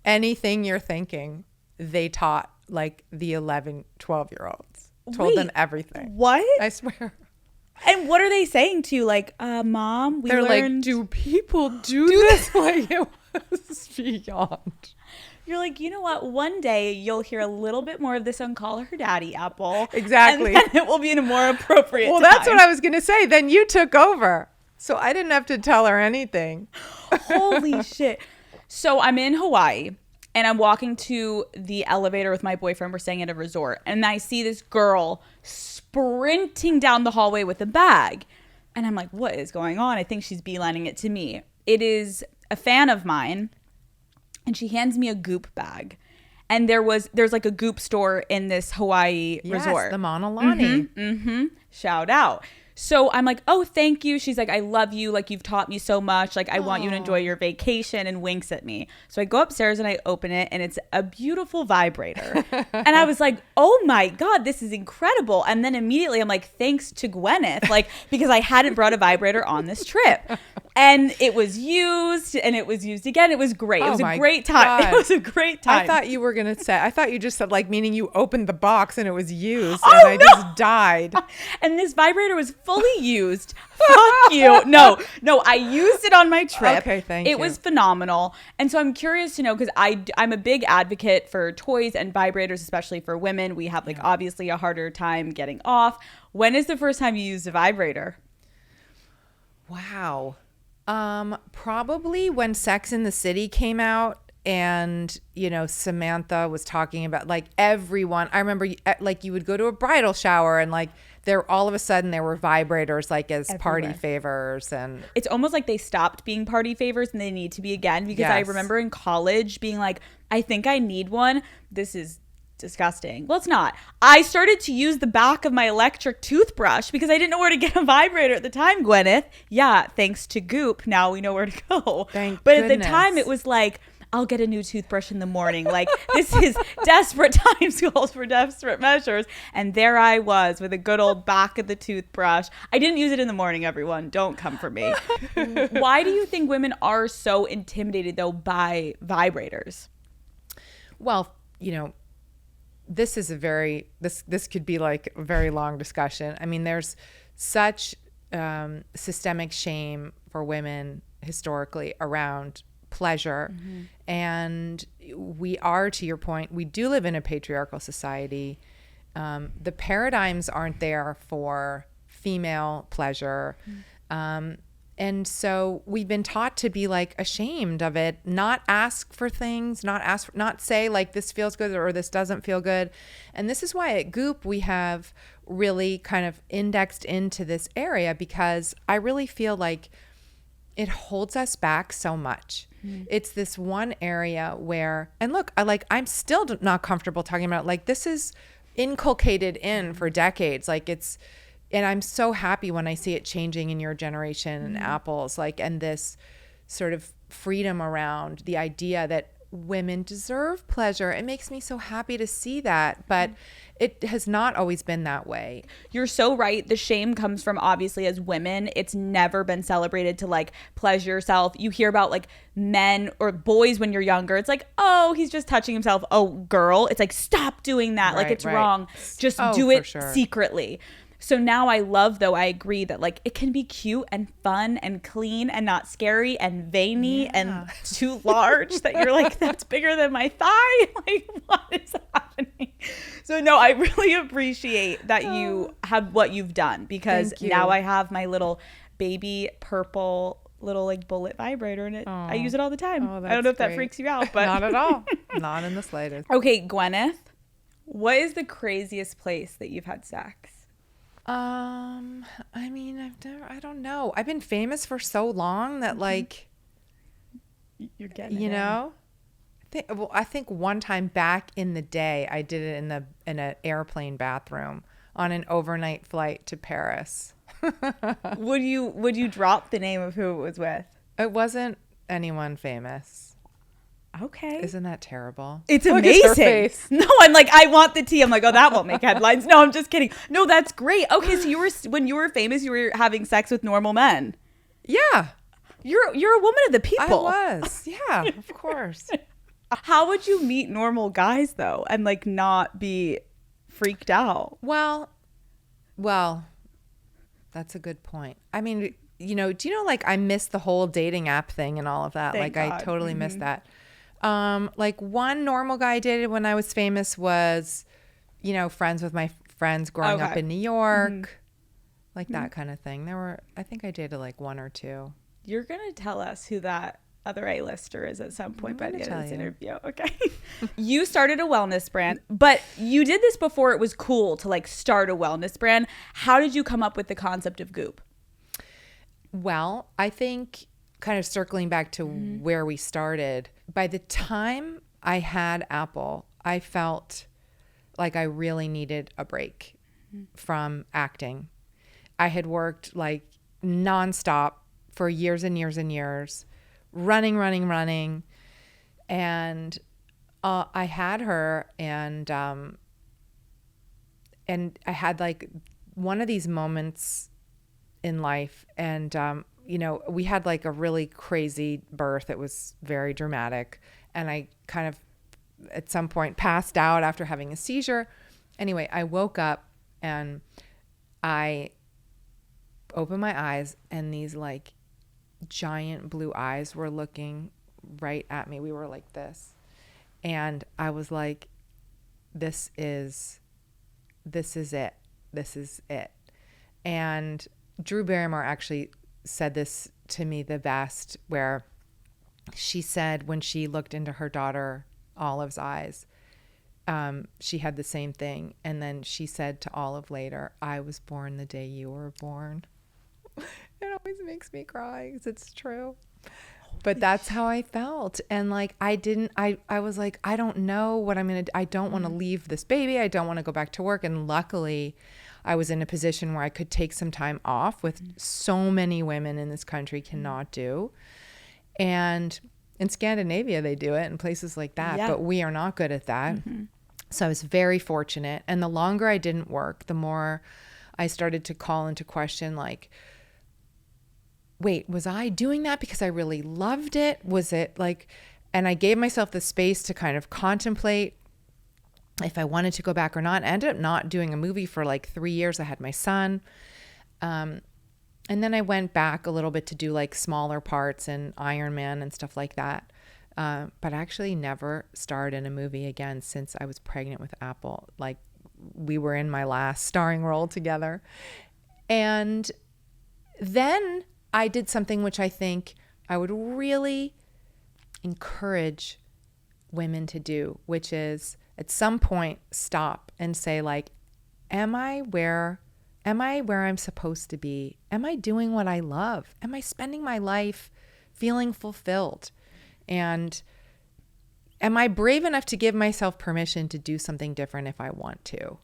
[SPEAKER 3] Anything you're thinking, they taught like the 11, 12-year-olds. Told them everything.
[SPEAKER 2] What?
[SPEAKER 3] I swear.
[SPEAKER 2] And what are they saying to you? Like, Mom,
[SPEAKER 3] They're like, do people do this? Like, it was beyond.
[SPEAKER 2] You're like, you know what? One day you'll hear a little bit more of this on Call Her Daddy, Apple.
[SPEAKER 3] Exactly.
[SPEAKER 2] And then it will be in a more appropriate
[SPEAKER 3] Well,
[SPEAKER 2] time.
[SPEAKER 3] that's what I was going to say. Then you took over. So I didn't have to tell her anything.
[SPEAKER 2] Holy shit. So I'm in Hawaii and I'm walking to the elevator with my boyfriend. We're staying at a resort. And I see this girl sprinting down the hallway with a bag. And I'm like, what is going on? I think she's beelining it to me. It is a fan of mine. and she hands me a Goop bag. And there's like a Goop store in this Hawaii resort.
[SPEAKER 3] The Mauna Lani.
[SPEAKER 2] Shout out. So I'm like, oh, thank you. She's like, I love you. Like, you've taught me so much. Like, I want you to enjoy your vacation, and winks at me. So I go upstairs and I open it, and it's a beautiful vibrator. And I was like, oh my God, this is incredible. And then immediately I'm like, thanks to Gwyneth, like, because I hadn't brought a vibrator on this trip. And it was used, and it was used again. It was great. It was a great time.
[SPEAKER 3] God.
[SPEAKER 2] It was a great time.
[SPEAKER 3] I thought you were going to say, I thought you just said, like, meaning you opened the box and it was used, and I just died.
[SPEAKER 2] And this vibrator was fully used. Fuck you. No, I used it on my trip.
[SPEAKER 3] Okay, thank you.
[SPEAKER 2] It was phenomenal. And so I'm curious to know, because I'm a big advocate for toys and vibrators, especially for women. We have like obviously a harder time getting off. When is the first time you used a vibrator?
[SPEAKER 3] Wow. Probably when Sex in the City came out, and, you know, Samantha was talking about, like, everyone. I remember, like, you would go to a bridal shower, and, like, all of a sudden there were vibrators, like, as party favors. And
[SPEAKER 2] it's almost like they stopped being party favors and they need to be again, because I remember in college being like, I think I need one. This is disgusting. Well, it's not. I started to use the back of my electric toothbrush because I didn't know where to get a vibrator at the time, Gwyneth. Yeah, thanks to Goop, now we know where to go.
[SPEAKER 3] Thank
[SPEAKER 2] but
[SPEAKER 3] goodness.
[SPEAKER 2] At the time, it was like, I'll get a new toothbrush in the morning. Like, this is desperate times calls for desperate measures. And there I was with a good old back of the toothbrush. I didn't use it in the morning, everyone. Don't come for me. Why do you think women are so intimidated, though, by vibrators?
[SPEAKER 3] Well, you know, this is this could be like a very long discussion. I mean, there's such systemic shame for women historically around pleasure. And we are, to your point, we do live in a patriarchal society. The paradigms aren't there for female pleasure. And so we've been taught to be like ashamed of it, not ask for things, not say like this feels good or this doesn't feel good. And this is why at Goop we have really kind of indexed into this area, because I really feel like it holds us back so much. It's this one area where, and look, I'm still not comfortable talking about it. Like, this is inculcated in for decades. Like, and I'm so happy when I see it changing in your generation and Apple's, like, and this sort of freedom around the idea that women deserve pleasure. It makes me so happy to see that, but it has not always been that way.
[SPEAKER 2] You're so right. The shame comes from, obviously, as women, it's never been celebrated to like pleasure yourself. You hear about like men or boys when you're younger. It's like, oh, he's just touching himself. Oh, girl. It's like, stop doing that. Like, it's wrong. Just do it secretly. So now I agree that like it can be cute and fun and clean and not scary and veiny and too large that you're like, that's bigger than my thigh. Like, what is happening? So no, I really appreciate that you have what you've done, because now I have my little baby purple little like bullet vibrator, and I use it all the time. I don't know if that freaks you out, but
[SPEAKER 3] not at all. Not in the slightest.
[SPEAKER 2] Okay, Gwyneth, what is the craziest place that you've had sex?
[SPEAKER 3] I mean, I don't know. I've been famous for so long that like,
[SPEAKER 2] you're getting,
[SPEAKER 3] you know, I think one time back in the day, I did it in an airplane bathroom on an overnight flight to Paris.
[SPEAKER 2] Would you drop the name of who it was with?
[SPEAKER 3] It wasn't anyone famous.
[SPEAKER 2] Okay.
[SPEAKER 3] Isn't that terrible?
[SPEAKER 2] It's amazing. No, I'm like, I want the tea. I'm like, oh, that won't make headlines. No, I'm just kidding. No, that's great. Okay, so when you were famous, you were having sex with normal men.
[SPEAKER 3] Yeah.
[SPEAKER 2] You're a woman of the people.
[SPEAKER 3] I was. Yeah, of course.
[SPEAKER 2] How would you meet normal guys though, and like not be freaked out?
[SPEAKER 3] Well, that's a good point. I mean, you know, do you know, like, I missed the whole dating app thing and all of that.
[SPEAKER 2] Thank
[SPEAKER 3] like,
[SPEAKER 2] God.
[SPEAKER 3] I totally missed that. Like, one normal guy I dated when I was famous was, you know, friends with my friends growing up in New York, like that kind of thing. I think I dated like one or two.
[SPEAKER 2] You're going to tell us who that other A-lister is at some point by the end of this interview. Okay. You started a wellness brand, but you did this before it was cool to like start a wellness brand. How did you come up with the concept of Goop?
[SPEAKER 3] Well, I think kind of circling back to where we started, by the time I had Apple, I felt like I really needed a break from acting. I had worked like nonstop for years and years and years, running. And I had her, and I had like one of these moments in life, and we had like a really crazy birth. It was very dramatic, and I kind of at some point passed out after having a seizure. Anyway, I woke up and I opened my eyes, and these like giant blue eyes were looking right at me. We were like this, and I was like, this is it. And Drew Barrymore actually said this to me the best, where she said when she looked into her daughter Olive's eyes, she had the same thing. And then she said to Olive later, I was born the day you were born. It always makes me cry because it's true. But that's how I felt. And like, I was like, I don't know what I'm going to do. I don't want to leave this baby. I don't want to go back to work. And luckily I was in a position where I could take some time off, with so many women in this country cannot do. And in Scandinavia, they do it, in places like that, but we are not good at that. So I was very fortunate. And the longer I didn't work, the more I started to call into question, like, wait, was I doing that because I really loved it? Was it like, and I gave myself the space to kind of contemplate if I wanted to go back or not. I ended up not doing a movie for like 3 years. I had my son. And then I went back a little bit to do like smaller parts in Iron Man and stuff like that. But actually never starred in a movie again since I was pregnant with Apple. Like, we were in my last starring role together. And then I did something which I think I would really encourage women to do, which is at some point stop and say, like, am I where I'm supposed to be? Am I doing what I love? Am I spending my life feeling fulfilled? And am I brave enough to give myself permission to do something different if I want to?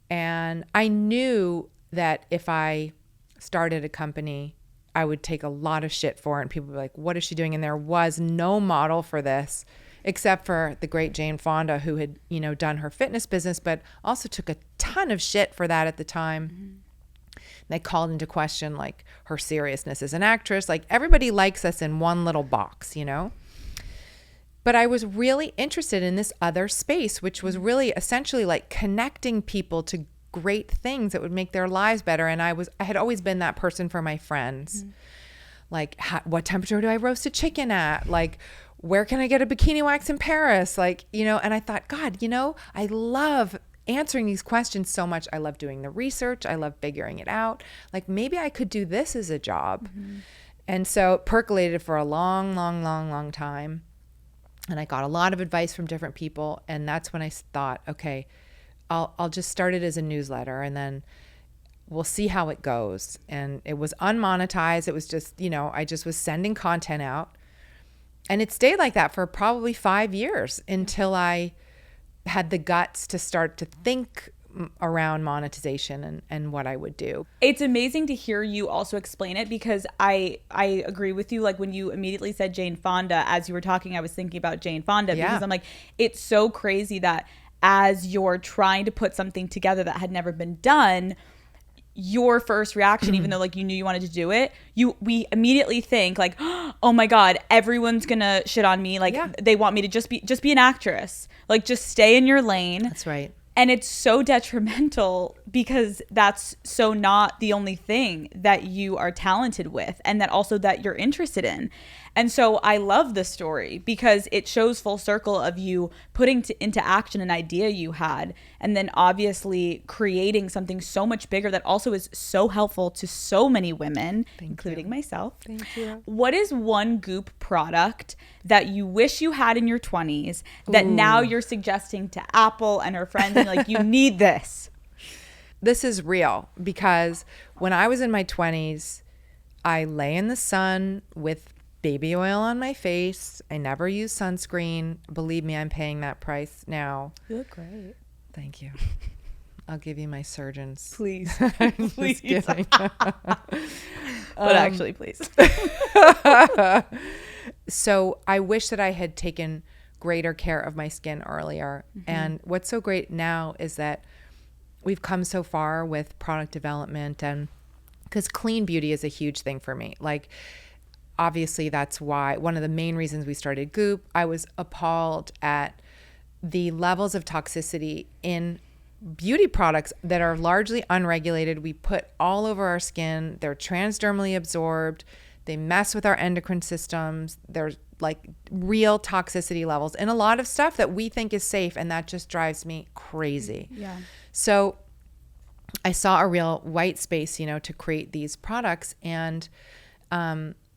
[SPEAKER 3] And I knew that if I started a company, I would take a lot of shit for it. And people would be like, what is she doing? And there was no model for this, except for the great Jane Fonda, who had, done her fitness business, but also took a ton of shit for that at the time. They called into question like her seriousness as an actress. Like, everybody likes us in one little box, But I was really interested in this other space, which was really essentially like connecting people to great things that would make their lives better. And I had always been that person for my friends. Like, what temperature do I roast a chicken at? Like, where can I get a bikini wax in Paris? Like, and I thought, God, I love answering these questions so much. I love doing the research. I love figuring it out. Like, maybe I could do this as a job. And so it percolated for a long, long, long, long time. And I got a lot of advice from different people. And that's when I thought, okay, I'll just start it as a newsletter, and then we'll see how it goes. And it was unmonetized. It was just, I just was sending content out. And it stayed like that for probably 5 years until I had the guts to start to think around monetization and what I would do.
[SPEAKER 2] It's amazing to hear you also explain it, because I agree with you. Like, when you immediately said Jane Fonda, as you were talking, I was thinking about Jane Fonda, because I'm like, it's so crazy that as you're trying to put something together that had never been done, your first reaction, even though like you knew you wanted to do it, we immediately think like, oh my God, everyone's gonna shit on me. Like, they want me to just be an actress. Like, just stay in your lane.
[SPEAKER 3] That's right.
[SPEAKER 2] And it's so detrimental, because that's so not the only thing that you are talented with, and that also that you're interested in. And so I love this story, because it shows full circle of you putting into action an idea you had, and then obviously creating something so much bigger that also is so helpful to so many women, including myself.
[SPEAKER 3] Thank you.
[SPEAKER 2] What is one Goop product that you wish you had in your 20s that now you're suggesting to Apple and her friends, and like, you need this?
[SPEAKER 3] This is real, because when I was in my 20s, I lay in the sun with baby oil on my face. I never use sunscreen. Believe me, I'm paying that price now.
[SPEAKER 2] You look great.
[SPEAKER 3] Thank you. I'll give you my surgeons.
[SPEAKER 2] Please.
[SPEAKER 3] Please. Just kidding.
[SPEAKER 2] But actually, please.
[SPEAKER 3] So I wish that I had taken greater care of my skin earlier.
[SPEAKER 2] Mm-hmm.
[SPEAKER 3] And what's so great now is that we've come so far with product development, and because clean beauty is a huge thing for me. Like, obviously that's why one of the main reasons we started Goop. I was appalled at the levels of toxicity in beauty products that are largely unregulated. We put all over our skin. They're transdermally absorbed. They mess with our endocrine systems. There's like real toxicity levels in a lot of stuff that we think is safe, and that just drives me crazy.
[SPEAKER 2] Yeah.
[SPEAKER 3] So I saw a real white space, you know, to create these products. And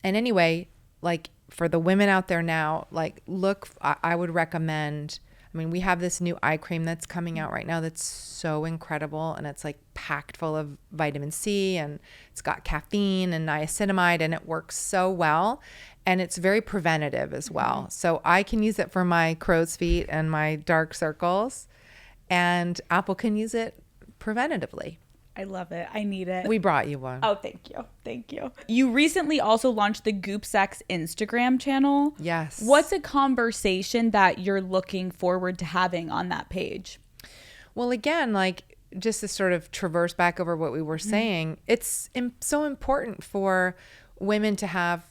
[SPEAKER 3] anyway, like for the women out there now, like look, I would recommend, I mean, we have this new eye cream that's coming out right now that's so incredible, and it's like packed full of vitamin C, and it's got caffeine and niacinamide, and it works so well, and it's very preventative as well. Mm-hmm. So I can use it for my crow's feet and my dark circles, and Apple can use it preventatively.
[SPEAKER 2] I love it. I need it.
[SPEAKER 3] We brought you one.
[SPEAKER 2] Oh, thank you. Thank you. You recently also launched the Goop Sex Instagram channel.
[SPEAKER 3] Yes.
[SPEAKER 2] What's a conversation that you're looking forward to having on that page?
[SPEAKER 3] Well, again, like just to sort of traverse back over what we were saying, it's so important for women to have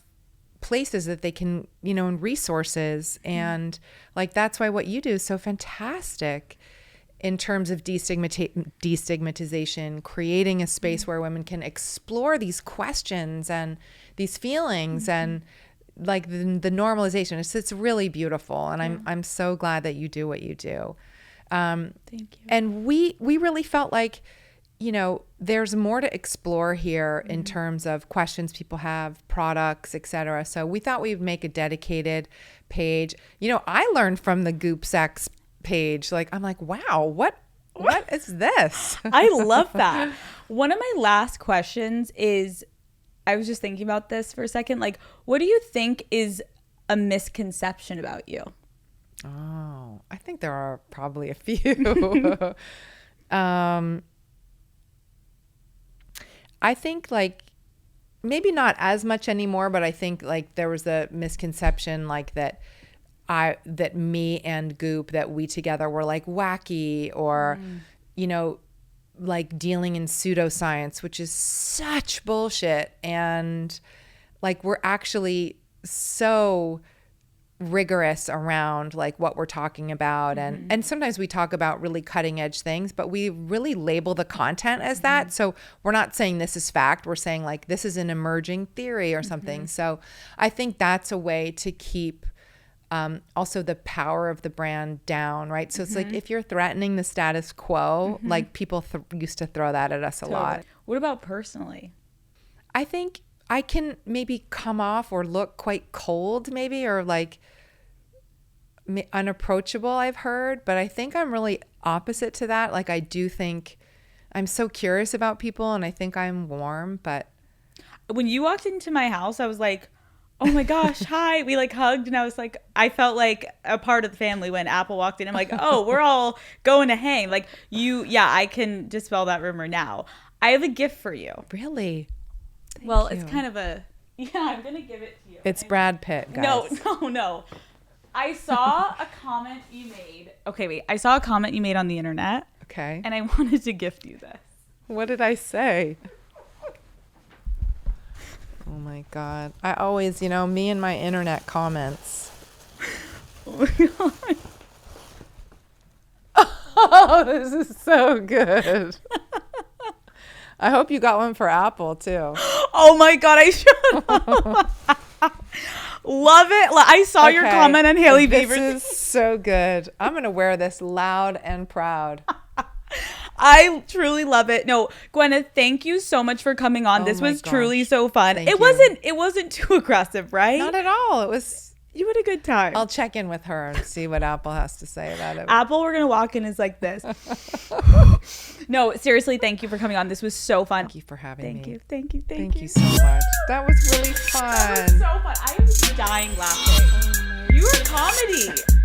[SPEAKER 3] places that they can, you know, and resources. And like, that's why what you do is so fantastic in terms of destigmatization, creating a space where women can explore these questions and these feelings and like the normalization. It's really beautiful. And I'm so glad that you do what you do.
[SPEAKER 2] Thank you.
[SPEAKER 3] And we really felt like, you know, there's more to explore here in terms of questions people have, products, etc. So we thought we'd make a dedicated page. You know, I learned from the Goop Sex page. Like, I'm like, wow, what is this?
[SPEAKER 2] I love that. One of my last questions is, I was just thinking about this for a second. Like, what do you think is a misconception about you?
[SPEAKER 3] Oh, I think there are probably a few. I think like maybe not as much anymore, but I think like there was a misconception like that me and Goop, that we together were like wacky or, you know, like dealing in pseudoscience, which is such bullshit. And like, we're actually so rigorous around like what we're talking about. And sometimes we talk about really cutting edge things, but we really label the content as that. So we're not saying this is fact. We're saying like, this is an emerging theory or something. So I think that's a way to keep also the power of the brand down, right? So it's like if you're threatening the status quo, like people used to throw that at us a lot.
[SPEAKER 2] What about personally?
[SPEAKER 3] I think I can maybe come off or look quite cold maybe, or like unapproachable, I've heard, but I think I'm really opposite to that. Like I do think I'm so curious about people, and I think I'm warm, but
[SPEAKER 2] when you walked into my house, I was like, oh my gosh, hi. We like hugged, and I was like, I felt like a part of the family when Apple walked in. I'm like, oh, we're all going to hang. Like I can dispel that rumor now. I have a gift for you.
[SPEAKER 3] Really?
[SPEAKER 2] Well, it's kind of I'm going to give it to you.
[SPEAKER 3] It's Brad Pitt, guys.
[SPEAKER 2] No. I saw a comment you made. Okay, wait. I saw a comment you made on the internet.
[SPEAKER 3] Okay.
[SPEAKER 2] And I wanted to gift you this.
[SPEAKER 3] What did I say? Oh my God. I always, you know, me and my internet comments.
[SPEAKER 2] Oh my God.
[SPEAKER 3] Oh, this is so good. I hope you got one for Apple too.
[SPEAKER 2] Oh my God, I should. Love it. I saw your comment on Hailey Bieber.
[SPEAKER 3] This is so good. I'm going to wear this loud and proud.
[SPEAKER 2] I truly love it. No, Gwyneth, thank you so much for coming on. This was truly so fun. It wasn't too aggressive, right?
[SPEAKER 3] Not at all. It was
[SPEAKER 2] You had a good time.
[SPEAKER 3] I'll check in with her and see what Apple has to say about it.
[SPEAKER 2] Apple, we're gonna walk in is like this. No, seriously, thank you for coming on. This was so fun.
[SPEAKER 3] Thank you for having me.
[SPEAKER 2] Thank you.
[SPEAKER 3] Thank you so much. That was really fun.
[SPEAKER 2] That was so fun. I was dying laughing. You were comedy.